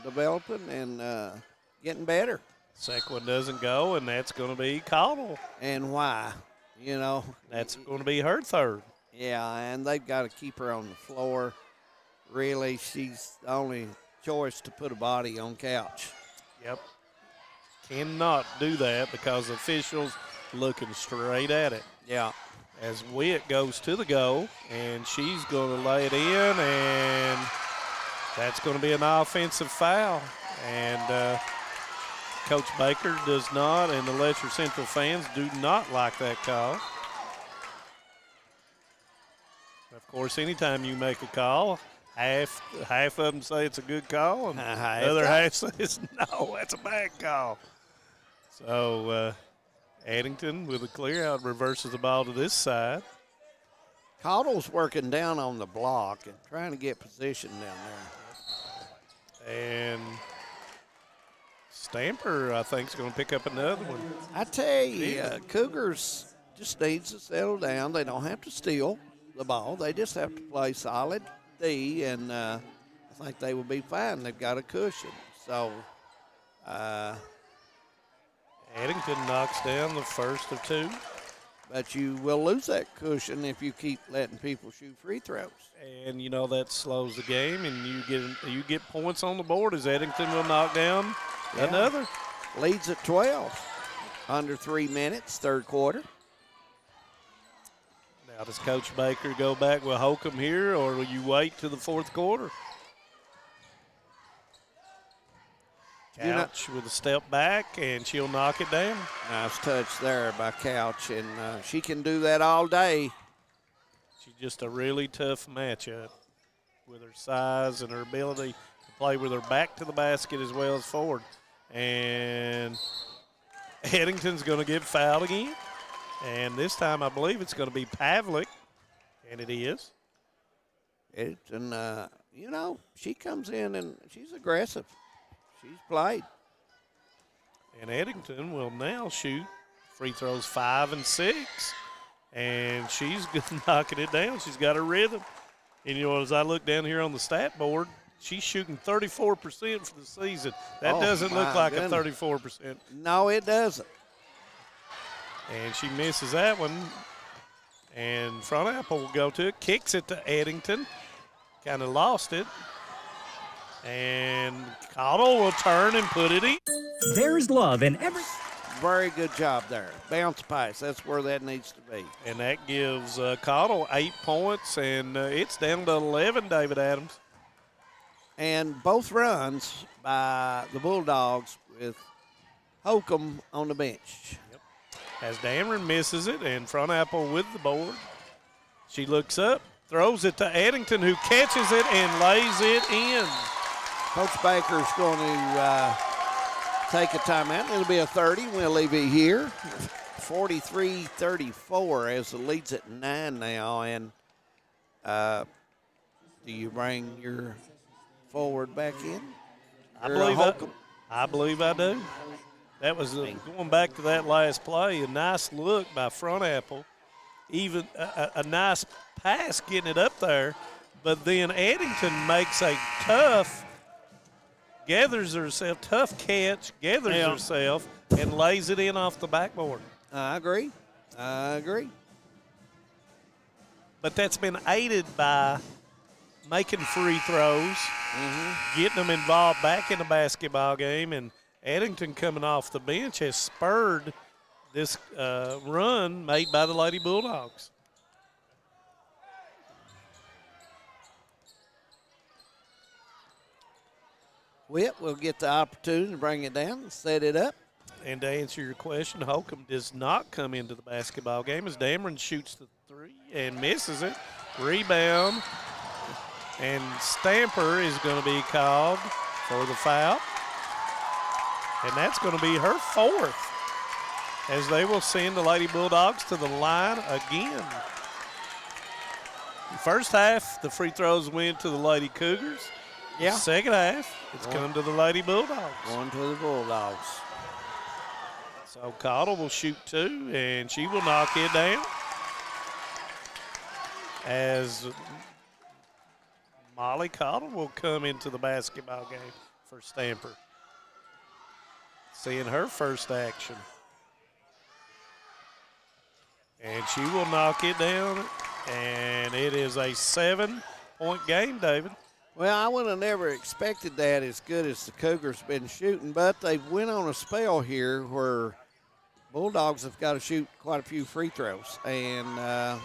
developing and getting better.
Second one doesn't go, and that's going to be Cottle.
And why? You know,
that's going to be her third.
Yeah, and they've got to keep her on the floor. Really, she's the only choice to put a body on couch.
Yep. Cannot do that because the officials looking straight at it.
Yeah.
As Witt goes to the goal, and she's going to lay it in, and that's going to be an offensive foul. And Coach Baker does not, and the Letcher Central fans do not like that call. Of course, anytime you make a call, half of them say it's a good call, and the other half says, no, that's a bad call. So Addington with a clear out reverses the ball to this side.
Cottle's working down on the block and trying to get position down there.
And Stamper, I think, is going to pick up another one.
I tell you, Cougars just needs to settle down. They don't have to steal the ball. They just have to play solid D, and I think they will be fine. They've got a cushion. So
Addington knocks down the first of 2.
But you will lose that cushion if you keep letting people shoot free throws.
And, you know, that slows the game, and you get points on the board as Addington will knock down another.
Leads at 12. Under 3 minutes, third quarter.
Now, does Coach Baker go back with Holcomb here, or will you wait to the fourth quarter? Couch with a step back, and she'll knock it down.
Nice touch there by Couch, and she can do that all day.
She's just a really tough matchup with her size and her ability to play with her back to the basket as well as forward. And Eddington's going to get fouled again. And this time I believe it's going to be Pavlik, and it is.
Eddington you know, she comes in and she's aggressive. She's played.
And Eddington will now shoot free throws 5 and 6. And she's knocking it down. She's got a rhythm. And, you know, as I look down here on the stat board, she's shooting 34% for the season. That doesn't look like a 34%.
No, it doesn't.
And she misses that one. And Front Apple will go to it, kicks it to Eddington. Kind of lost it. And Cottle will turn and put it in.
There's love in every...
Very good job there. Bounce pass. That's where that needs to be.
And that gives Cottle 8 points, and it's down to 11, David Adams.
And both runs by the Bulldogs with Holcomb on the bench.
Yep. As Dameron misses it, and Front Apple with the board. She looks up, throws it to Eddington, who catches it and lays it in.
Coach Baker's going to take a timeout. It'll be a 30. We'll leave it here. 43-34 as the lead's at 9 now. And do you bring your forward back in?
I believe I do. That was going back to that last play. A nice look by Front Apple. Even a nice pass getting it up there. But then Eddington makes a tough catch, gathers herself, and lays it in off the backboard.
I agree.
But that's been aided by making free throws, getting them involved back in the basketball game, and Eddington coming off the bench has spurred this run made by the Lady Bulldogs.
We'll get the opportunity to bring it down and set it up.
And to answer your question, Holcomb does not come into the basketball game as Dameron shoots the three and misses it. Rebound. And Stamper is going to be called for the foul. And that's going to be her fourth, as they will send the Lady Bulldogs to the line again. First half, the free throws went to the Lady Cougars.
Yeah.
Second half, it's come to the Lady Bulldogs.
Going to the Bulldogs.
So Cottle will shoot two, and she will knock it down. As Molly Cottle will come into the basketball game for Stamper. Seeing her first action. And she will knock it down, and it is a 7-point game, David.
Well, I would have never expected that as good as the Cougars been shooting, but they went on a spell here where Bulldogs have got to shoot quite a few free throws, and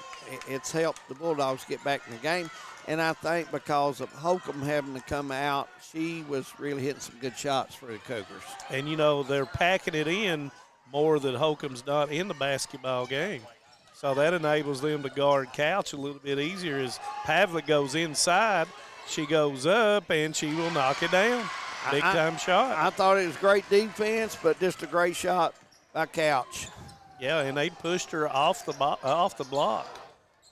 it's helped the Bulldogs get back in the game. And I think because of Holcomb having to come out, she was really hitting some good shots for the Cougars.
And, you know, they're packing it in more that Holcomb's not in the basketball game. So that enables them to guard Couch a little bit easier as Pavlik goes inside. She goes up, and she will knock it down. Big-time shot.
I thought it was great defense, but just a great shot by Couch.
Yeah, and they pushed her off the block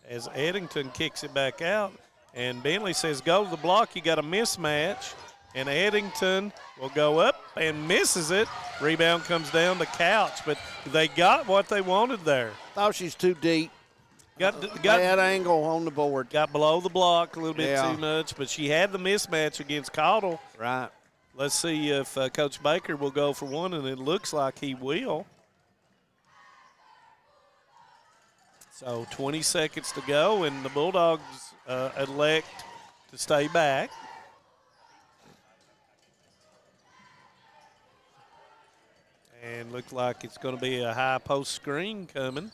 as Eddington kicks it back out. And Bentley says, go to the block. You got a mismatch. And Eddington will go up and misses it. Rebound comes down to Couch, but they got what they wanted there.
Thought she's too deep.
Got
bad angle on the board.
Got below the block a little bit too much, but she had the mismatch against Cottle.
Right.
Let's see if Coach Baker will go for one, and it looks like he will. So 20 seconds to go, and the Bulldogs elect to stay back. And looks like it's going to be a high post screen coming.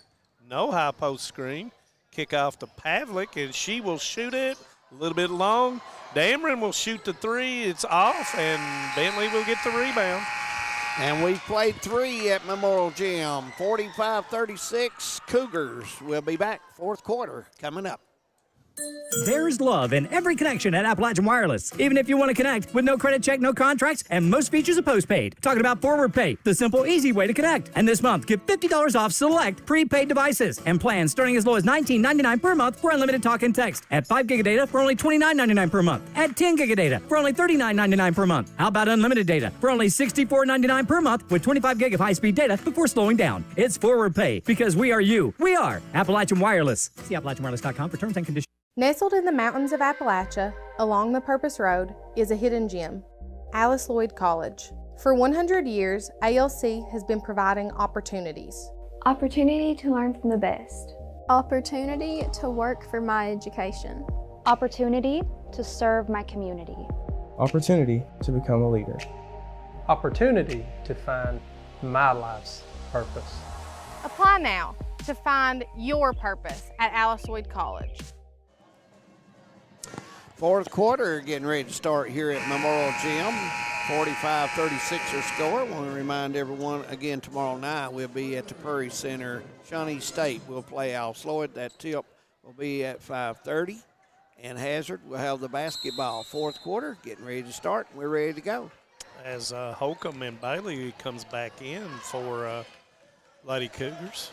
No high post screen. Kick off to Pavlik, and she will shoot it a little bit long. Dameron will shoot the three. It's off, and Bentley will get the rebound.
And we played three at Memorial Gym. 45-36, Cougars. We'll be back. Fourth quarter coming up.
There's love in every connection at Appalachian Wireless. Even if you want to connect with no credit check, no contracts, and most features of postpaid. Talking about Forward Pay, the simple, easy way to connect. And this month, get $50 off select prepaid devices and plans starting as low as $19.99 per month for unlimited talk and text. At 5 gig of data for only $29.99 per month. At 10 gig of data for only $39.99 per month. How about unlimited data for only $64.99 per month with 25 gig of high-speed data before slowing down? It's Forward Pay because we are you. We are Appalachian Wireless. See AppalachianWireless.com for terms and conditions.
Nestled in the mountains of Appalachia, along the Purpose Road, is a hidden gem, Alice Lloyd College. For 100 years, ALC has been providing opportunities.
Opportunity to learn from the best.
Opportunity to work for my education.
Opportunity to serve my community.
Opportunity to become a leader.
Opportunity to find my life's purpose.
Apply now to find your purpose at Alice Lloyd College.
Fourth quarter getting ready to start here at Memorial Gym. 45-36 your score. I want to remind everyone again tomorrow night we'll be at the Prairie Center. Shawnee State will play Alice Lloyd. That tip will be at 5:30. And Hazard will have the basketball. Fourth quarter getting ready to start. We're ready to go.
As Holcomb and Bailey comes back in for Lady Cougars.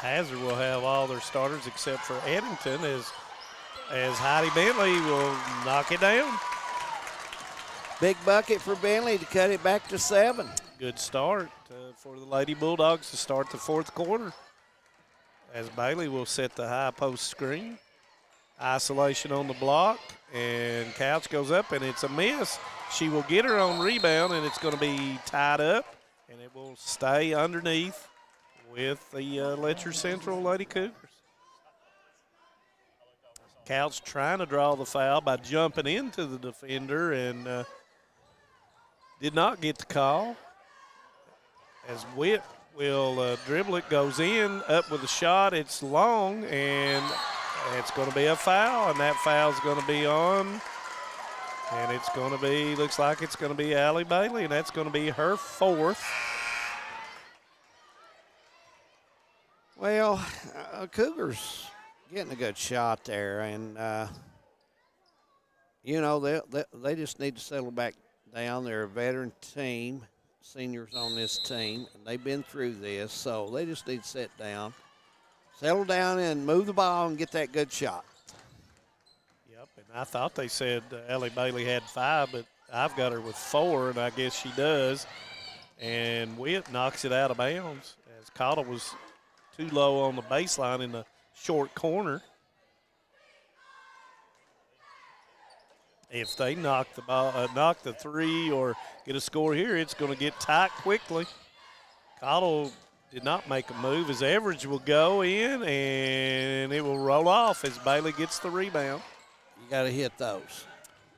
Hazard will have all their starters except for Eddington as Heidi Bentley will knock it down.
Big bucket for Bentley to cut it back to 7.
Good start for the Lady Bulldogs to start the fourth quarter. As Bailey will set the high post screen. Isolation on the block, and Couch goes up, and it's a miss. She will get her on rebound, and it's going to be tied up, and it will stay underneath with the Letcher Central Lady Cougars. Couch trying to draw the foul by jumping into the defender and did not get the call. As Witt will dribble it, goes in, up with a shot. It's long, and it's going to be a foul, and that foul's going to be on. And it's going to be, looks like it's going to be Allie Bailey, and that's going to be her fourth.
Well, Cougars getting a good shot there, and you know they just need to settle back down. They're a veteran team, seniors on this team, and they've been through this, so they just need to sit down, settle down, and move the ball and get that good shot.
Yep, and I thought they said Allie Bailey had 5, but I've got her with 4, and I guess she does. And Witt knocks it out of bounds as Cottle was too low on the baseline in the short corner. If they knock the ball, knock the 3 or get a score here, it's going to get tight quickly. Cottle did not make a move. His average will go in, and it will roll off as Bailey gets the rebound.
You got to hit those.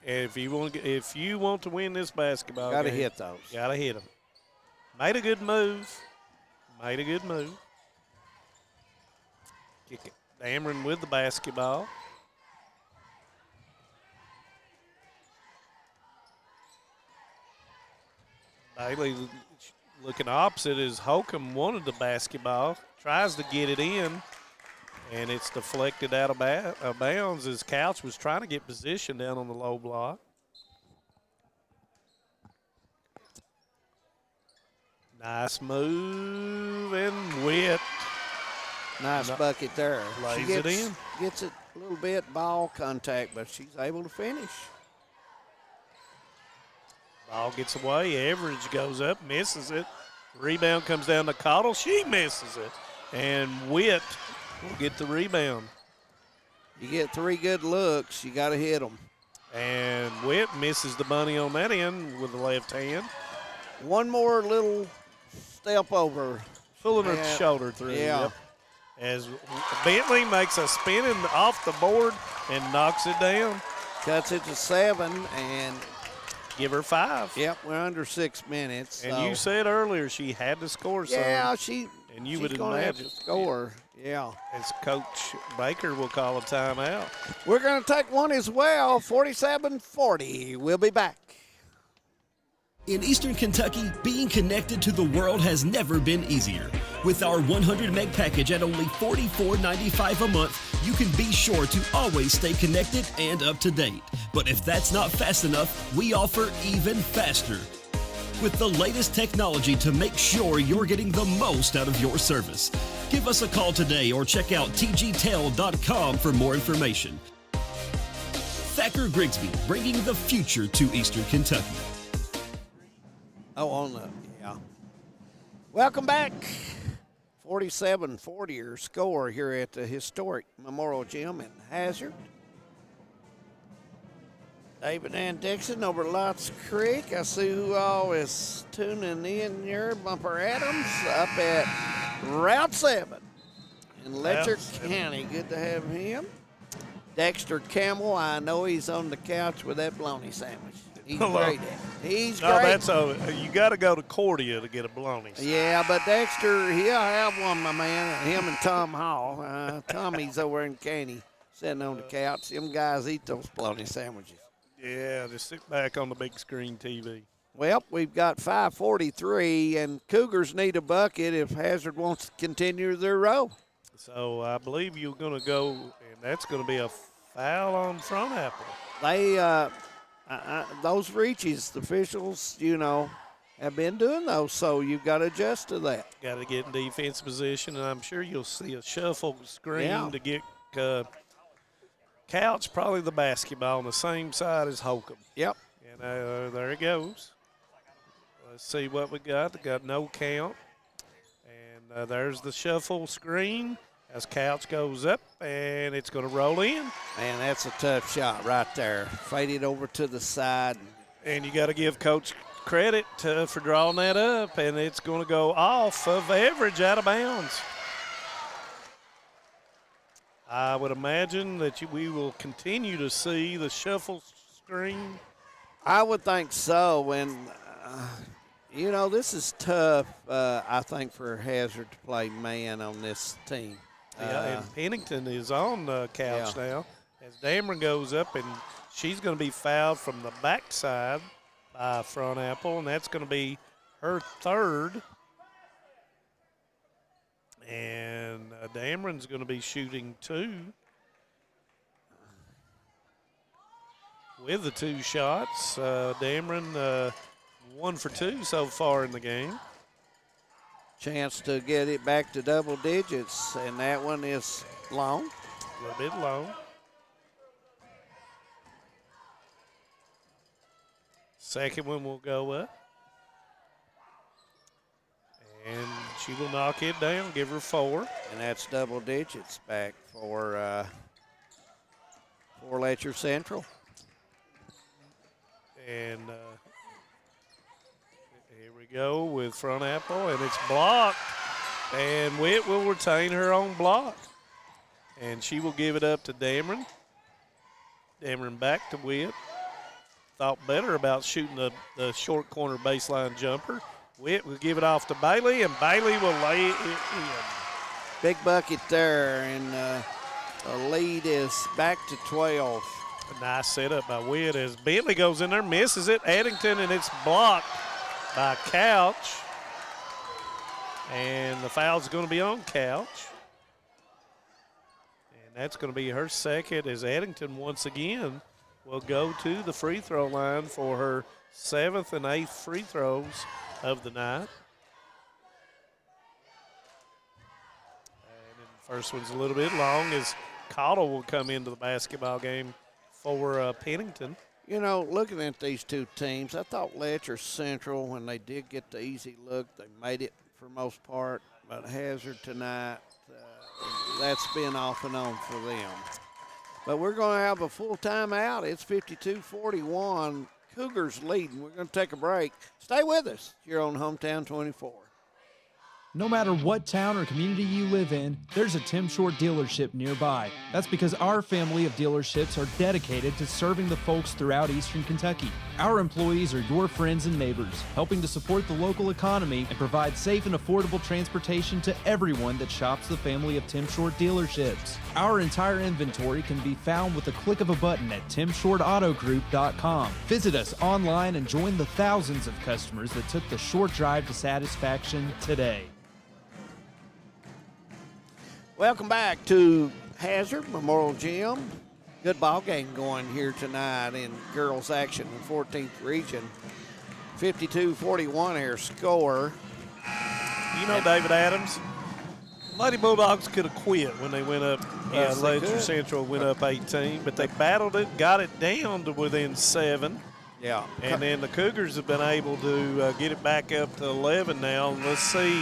And if you want to win this basketball
got to
game,
hit those.
Got to hit them. Made a good move. Made a good move. Kick it. Dameron with the basketball. Bailey looking opposite as Holcomb wanted the basketball. Tries to get it in, and it's deflected out of bounds as Couch was trying to get position down on the low block. Nice move and Witt.
Nice bucket there.
Lays it in.
Gets it a little bit ball contact, but she's able to finish.
Ball gets away. Average goes up, misses it. Rebound comes down to Cottle. She misses it. And Witt will get the rebound.
You get 3 good looks, you got to hit them.
And Witt misses the bunny on that end with the left hand.
One more little step over.
Pulling her shoulder through.
Yeah.
Yep. As Bentley makes a spinning off the board and knocks it down.
Cuts it to 7 and
give her 5.
Yep, we're under 6 minutes.
And you said earlier she had to score some.
Yeah,
and you
she's
would
gonna have
imagine
to score. Yeah.
As Coach Baker will call a timeout.
We're going to take one as well. 47-40. We'll be back.
In Eastern Kentucky, being connected to the world has never been easier. With our 100 meg package at only $44.95 a month, you can be sure to always stay connected and up to date. But if that's not fast enough, we offer even faster, with the layest technology to make sure you're getting the most out of your service. Give us a call today or check out tgtel.com for more information. Thacker Grigsby, bringing the future to Eastern Kentucky.
Yeah. Welcome back. 47-40 your score here at the historic Memorial Gym in Hazard. David and Dixon over Lots Creek. I see who all is tuning in here. Bumper Adams up at Route 7 in Letcher County. Good to have him. Dexter Campbell, I know he's on the couch with that bologna sandwich. He's great at it. He's great.
You got to go to Cordia to get a bologna sandwich.
Yeah, but Dexter, he'll have one, my man. Him and Tom Hall. Tommy's over in Caney sitting on the couch. Them guys eat those bologna sandwiches.
Yeah, just sit back on the big screen TV.
Well, we've got 5:43, and Cougars need a bucket if Hazard wants to continue their row.
So I believe you're going to go, and that's going to be a foul on Front Apple.
They, those reaches, the officials, have been doing those, so you've got to adjust to that.
Got to get in defense position, and I'm sure you'll see a shuffle screen to get Couch, probably the basketball, on the same side as Holcomb.
Yep.
And there it goes. Let's see what we got. They got no count. And there's the shuffle screen as Couch goes up, and it's going to roll in.
Man, that's a tough shot right there. Faded over to the side.
And you got to give Coach credit for drawing that up, and it's going to go off of average out of bounds. I would imagine that we will continue to see the shuffle screen.
I would think so. And, this is tough, I think, for Hazard to play man on this team.
And Pennington is on the couch now as Dameron goes up, and she's going to be fouled from the backside by Front Apple, and that's going to be her third. And Dameron's going to be shooting 2 with the 2 shots. Dameron 1 for 2 so far in the game.
Chance to get it back to double digits, and that one is long.
A little bit long. Second one will go up. And she will knock it down, give her 4.
And that's double digits back for Letcher Central.
And here we go with Front Apple, and it's blocked. And Witt will retain her own block. And she will give it up to Dameron. Dameron back to Witt. Thought better about shooting the short corner baseline jumper. Witt will give it off to Bailey, and Bailey will lay it in.
Big bucket there, and the lead is back to 12.
A nice setup by Witt as Bentley goes in there, misses it. Addington, and it's blocked by Couch. And the foul's going to be on Couch. And that's going to be her second as Addington once again will go to the free throw line for her 7th and 8th free throws of the night. And the first one's a little bit long as Cottle will come into the basketball game for Pennington.
Looking at these two teams, I thought Letcher Central, when they did get the easy look, they made it for most part. But Hazard tonight, that's been off and on for them. But we're going to have a full timeout. It's 52-41. Cougars leading. We're going to take a break. Stay with us here on Hometown 24.
No matter what town or community you live in, there's a Tim Short dealership nearby. That's because our family of dealerships are dedicated to serving the folks throughout Eastern Kentucky. Our employees are your friends and neighbors, helping to support the local economy and provide safe and affordable transportation to everyone that shops the family of Tim Short dealerships. Our entire inventory can be found with the click of a button at timshortautogroup.com. Visit us online and join the thousands of customers that took the short drive to satisfaction today.
Welcome back to Hazard Memorial Gym. Good ball game going here tonight in girls action in 14th region. 52-41 here score.
You know, David Adams, Lady Bulldogs could have quit when they went up.
Yes, they
Ledger
could.
Central went up 18, but they battled it, got it down to within 7.
Yeah.
And then the Cougars have been able to get it back up to 11 now. Let's see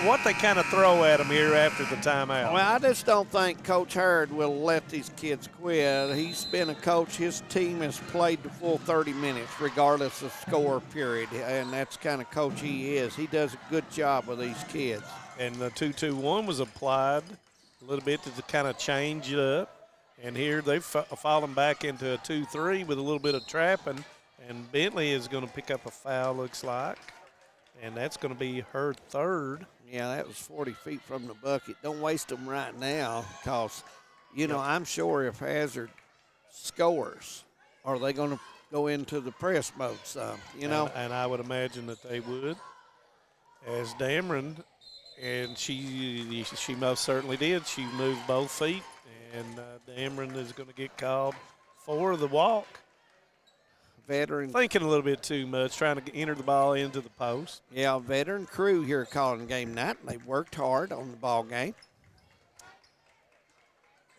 what they kind of throw at them here after the timeout.
Well, I just don't think Coach Hurd will let these kids quit. He's been a coach. His team has played the full 30 minutes regardless of score period, and that's the kind of coach he is. He does a good job with these kids.
And the 2-2-1 was applied a little bit to kind of change it up. And here they've fallen back into a 2-3 with a little bit of trapping. And Bentley is going to pick up a foul, looks like. And that's going to be her third.
Yeah, that was 40 feet from the bucket. Don't waste them right now because, you know, I'm sure if Hazard scores, are they going to go into the press mode some, you know?
And I would imagine that they would. As Dameron, and she most certainly did. She moved both feet. And Dameron is going to get called for the walk.
Veteran.
Thinking a little bit too much, trying to enter the ball into the post.
Yeah, veteran crew here calling game night. They've worked hard on the ball game.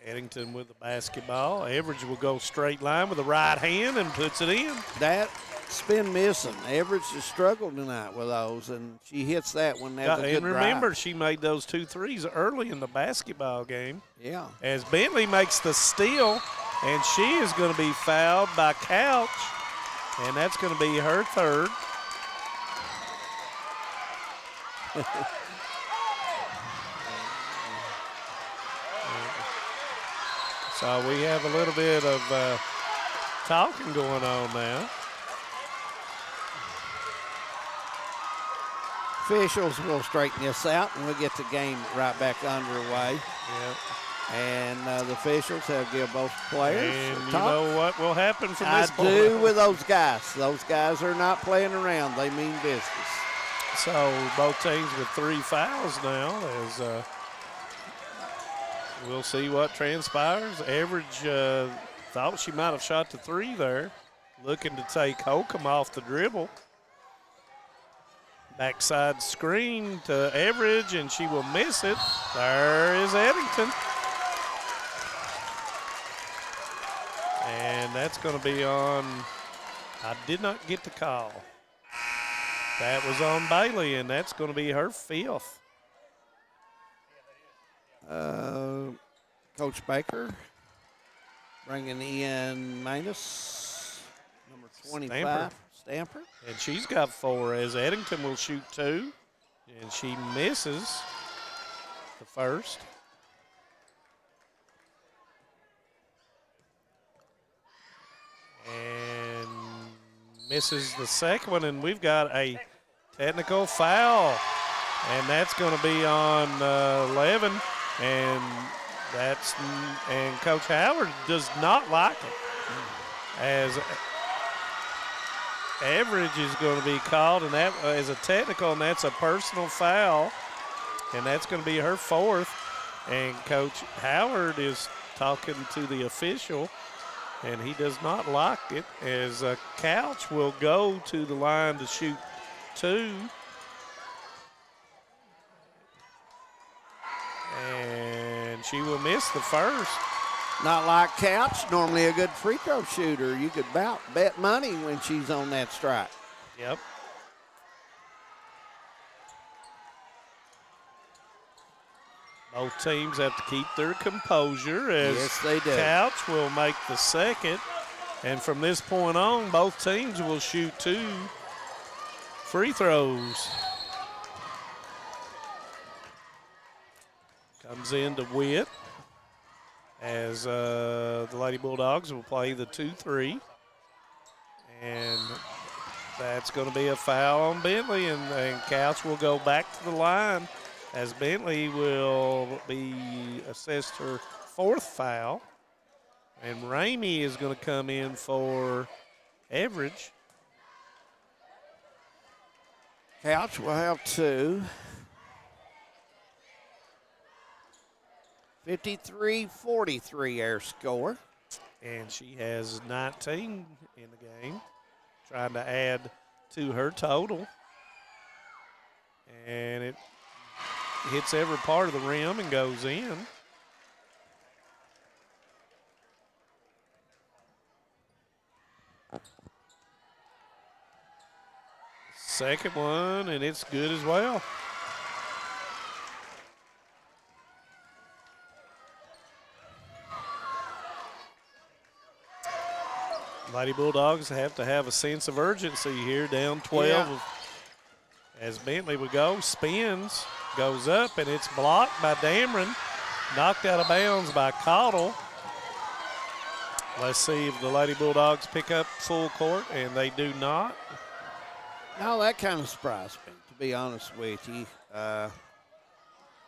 Eddington with the basketball. Everidge will go straight line with the right hand and puts it in.
That's been missing. Everidge has struggled tonight with those, and she hits that one. That's a good
and remember,
drive.
she made those 2 threes early in the basketball game.
Yeah.
As Bentley makes the steal, and she is going to be fouled by Couch. And that's going to be her third. So we have a little bit of talking going on now.
Officials will straighten this out, and we'll get the game right back underway.
Yep.
And the officials have given both players
And
a
you
talk.
know what will happen from this point?
I do with those guys. Those guys are not playing around. They mean business.
So both teams with 3 fouls now. As we'll see what transpires. Average thought she might have shot the 3 there. Looking to take Holcomb off the dribble. Backside screen to Average, and she will miss it. There is Eddington. And that's going to be on, I did not get the call. That was on Bailey, and that's going to be her 5th.
Coach Baker bringing in minus number 25, Stamper.
And she's got 4 as Eddington will shoot 2, and she misses the first. And misses the second one, and we've got a technical foul. And that's going to be on 11, and Coach Howard does not like it. As Average is going to be called, and that is a technical, and that's a personal foul, and that's going to be her 4th. And Coach Howard is talking to the official, and he does not like it, as Couch will go to the line to shoot 2. And she will miss the first.
Not like Couch, normally a good free throw shooter. You could bet money when she's on that strike.
Yep. Both teams have to keep their composure as
Yes, they do.
Couch will make the second. And from this point on, both teams will shoot 2 free throws. Comes into Witt as the Lady Bulldogs will play the 2-3. And that's going to be a foul on Bentley, and Couch will go back to the line as Bentley will be assessed her 4th foul. And Ramey is going to come in for Everidge.
Couch will have 2. 53-43 our score.
And she has 19 in the game, trying to add to her total. And it hits every part of the rim and goes in. Second one, and it's good as well. Lady Bulldogs have to have a sense of urgency here, down 12.
Yeah.
As Bentley would go, spins, goes up, and it's blocked by Dameron. Knocked out of bounds by Cottle. Let's see if the Lady Bulldogs pick up full court, and they do not.
No, that kind of surprised me, to be honest with you.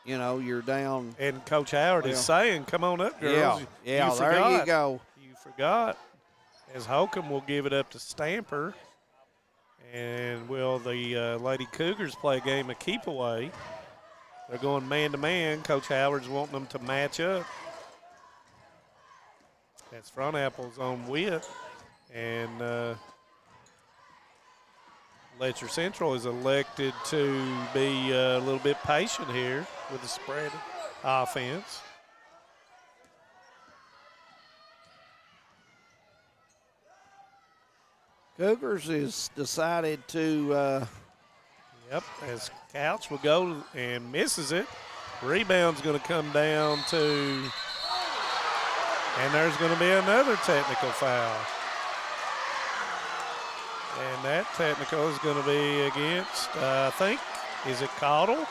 You know, you're down.
And Coach Howard is saying, come on up, girls.
Yeah, there you go.
You forgot. As Holcomb will give it up to Stamper. And will the Lady Cougars play a game of keep away? They're going man-to-man. Coach Howard's wanting them to match up. That's Front Apple's on Witt. And Letcher Central is elected to be a little bit patient here with the spread offense.
Cougars is decided to.
Yep, as Couch will go and misses it. Rebound's going to come down to, and there's going to be another technical foul. And that technical is going to be against, I think, is it Cottle?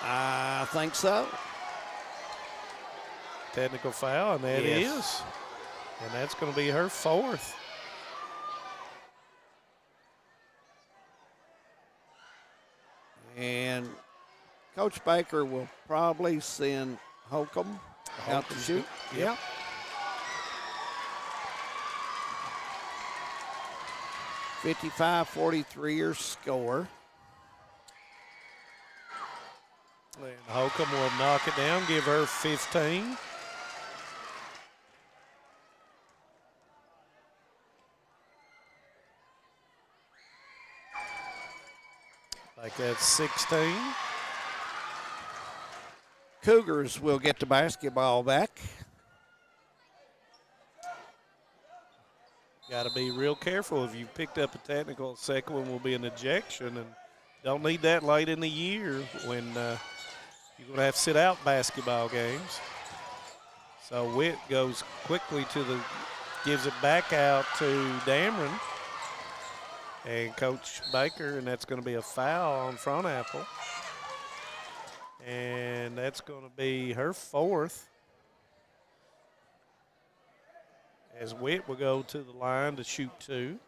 I think so.
Technical foul, and that is. And that's going to be her 4th.
And Coach Baker will probably send Holcomb out to shoot.
Yep.
55-43 your score.
And Holcomb will knock it down, give her 15. Like that's 16.
Cougars will get the basketball back.
Got to be real careful. If you picked up a technical, second one will be an ejection, and don't need that late in the year when you're going to have to sit out basketball games. So Witt goes quickly gives it back out to Dameron. And Coach Baker, and that's going to be a foul on Front Apple. And that's going to be her 4th. As Witt will go to the line to shoot 2.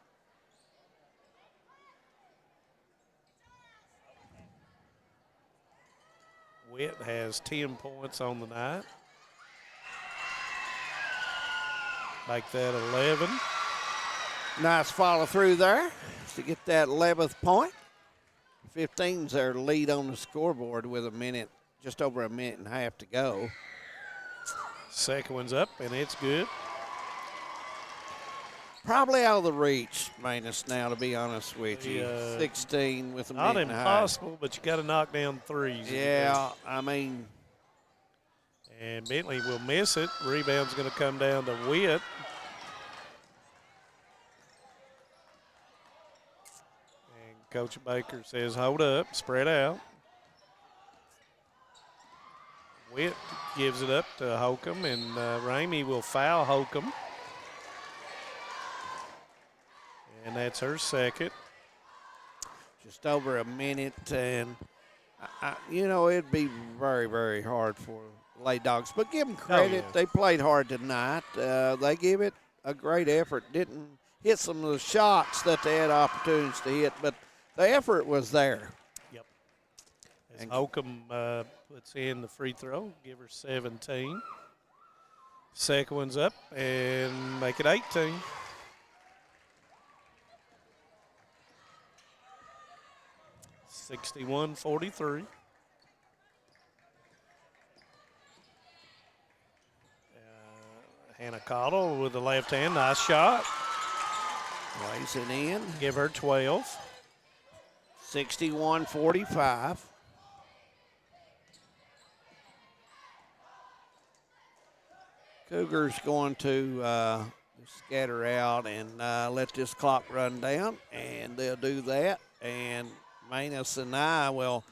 Witt has 10 points on the night. Make that 11.
Nice follow through there to get that 11th point. 15's their lead on the scoreboard with just over a minute and a half to go.
Second one's up, and it's good.
Probably out of the reach, Manus, now, to be honest with you. 16 with a minute and a half.
Not impossible, but you got to knock down threes.
Yeah, I mean.
And Bentley will miss it. Rebound's going to come down to Witt. And Coach Baker says, hold up, spread out. Witt gives it up to Holcomb, and Ramey will foul Holcomb. And that's her second.
Just over a minute and It'd be very, very hard for Lady Dogs. But give them credit.
yeah.
They played hard tonight. They gave it a great effort. Didn't hit some of the shots that they had opportunities to hit, but the effort was there.
Yep. As Holcomb puts in the free throw, give her 17. Second one's up and make it 18. (61-43). Hannah Cottle with the left hand, nice shot.
Lays it in.
Give her 12.
61-45. Cougars going to scatter out and let this clock run down, and they'll do that. And Manus and I will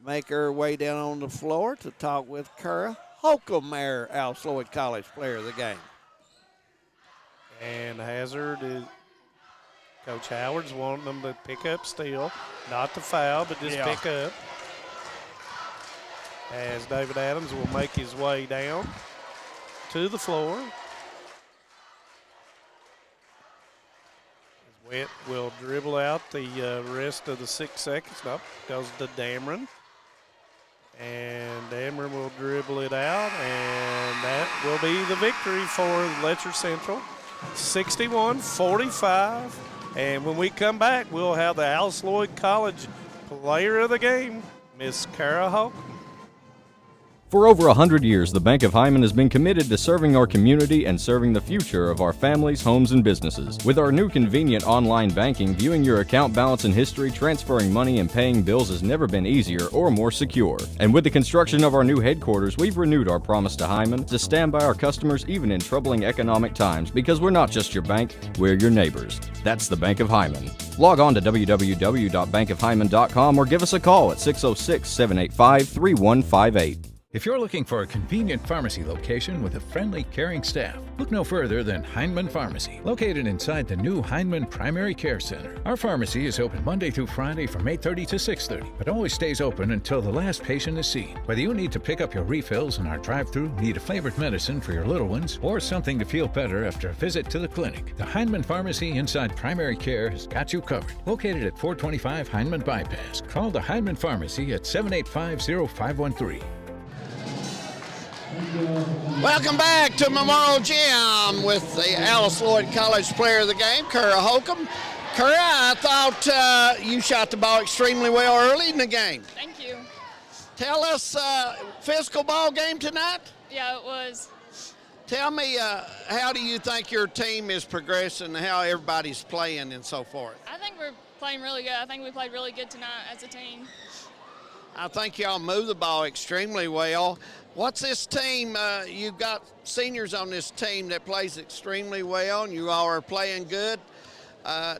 make our way down on the floor to talk with Kara Holcomb, our Alice Lloyd College Player of the Game.
And Hazard is, Coach Howard's wanting them to pick up still, not to foul, but just pick up. As David Adams will make his way down to the floor. Wet will dribble out the rest of the 6 seconds. Nope, goes to Dameron. And Dameron will dribble it out, and that will be the victory for Letcher Central. 61-45. And when we come back, we'll have the Alice Lloyd College Player of the Game, Miss Kara Holcomb.
For over 100 years, the Bank of Hyman has been committed to serving our community and serving the future of our families, homes, and businesses. With our new convenient online banking, viewing your account balance and history, transferring money, and paying bills has never been easier or more secure. And with the construction of our new headquarters, we've renewed our promise to Hyman to stand by our customers even in troubling economic times, because we're not just your bank, we're your neighbors. That's the Bank of Hyman. Log on to www.bankofhyman.com or give us a call at 606-785-3158.
If you're looking for a convenient pharmacy location with a friendly, caring staff, look no further than Heinemann Pharmacy, located inside the new Heinemann Primary Care Center. Our pharmacy is open Monday through Friday from 8:30 to 6:30, but always stays open until the last patient is seen. Whether you need to pick up your refills in our drive-thru, need a flavored medicine for your little ones, or something to feel better after a visit to the clinic, the Heinemann Pharmacy inside Primary Care has got you covered. Located at 425 Heinemann Bypass. Call the Heinemann Pharmacy at 785-0513.
Welcome back to Memorial Gym with the Alice Lloyd College Player of the Game, Kara Holcomb. Kara, I thought you shot the ball extremely well early in the game.
Thank you.
Tell us, physical ball game tonight?
Yeah, it was.
Tell me, how do you think your team is progressing, how everybody's playing and so forth?
I think we're playing really good. I think we played really good tonight as a team.
I think y'all move the ball extremely well. What's this team? You've got seniors on this team that plays extremely well, and you all are playing good.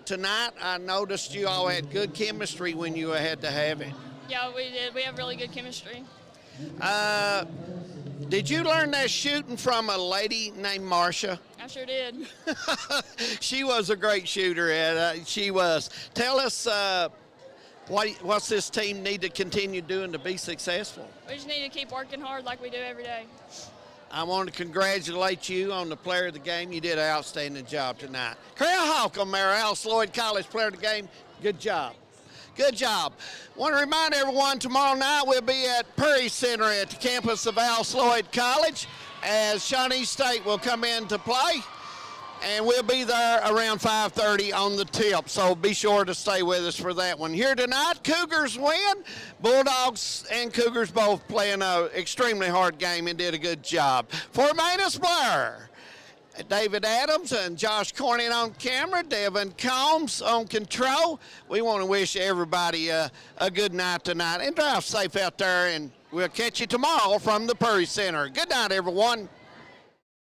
Tonight, I noticed you all had good chemistry when you had to have it.
Yeah, we did. We have really good chemistry.
Did you learn that shooting from a lady named Marcia?
I sure did.
She was a great shooter. She was. Tell us, what's this team need to continue doing to be successful?
We just need to keep working hard like we do every day.
I want to congratulate you on the Player of the Game. You did an outstanding job tonight. Kara Holcomb, our Alice Lloyd College Player of the Game. Good job. Good job. Want to remind everyone, tomorrow night we'll be at Perry Center at the campus of Alice Lloyd College as Shawnee State will come in to play. And we'll be there around 5:30 on the tip, so be sure to stay with us for that one. Here tonight, Cougars win. Bulldogs and Cougars both playing an extremely hard game and did a good job. For Manus Blair, David Adams and Josh Corning on camera, Devin Combs on control. We want to wish everybody a good night tonight, and drive safe out there, and we'll catch you tomorrow from the Perry Center. Good night, everyone.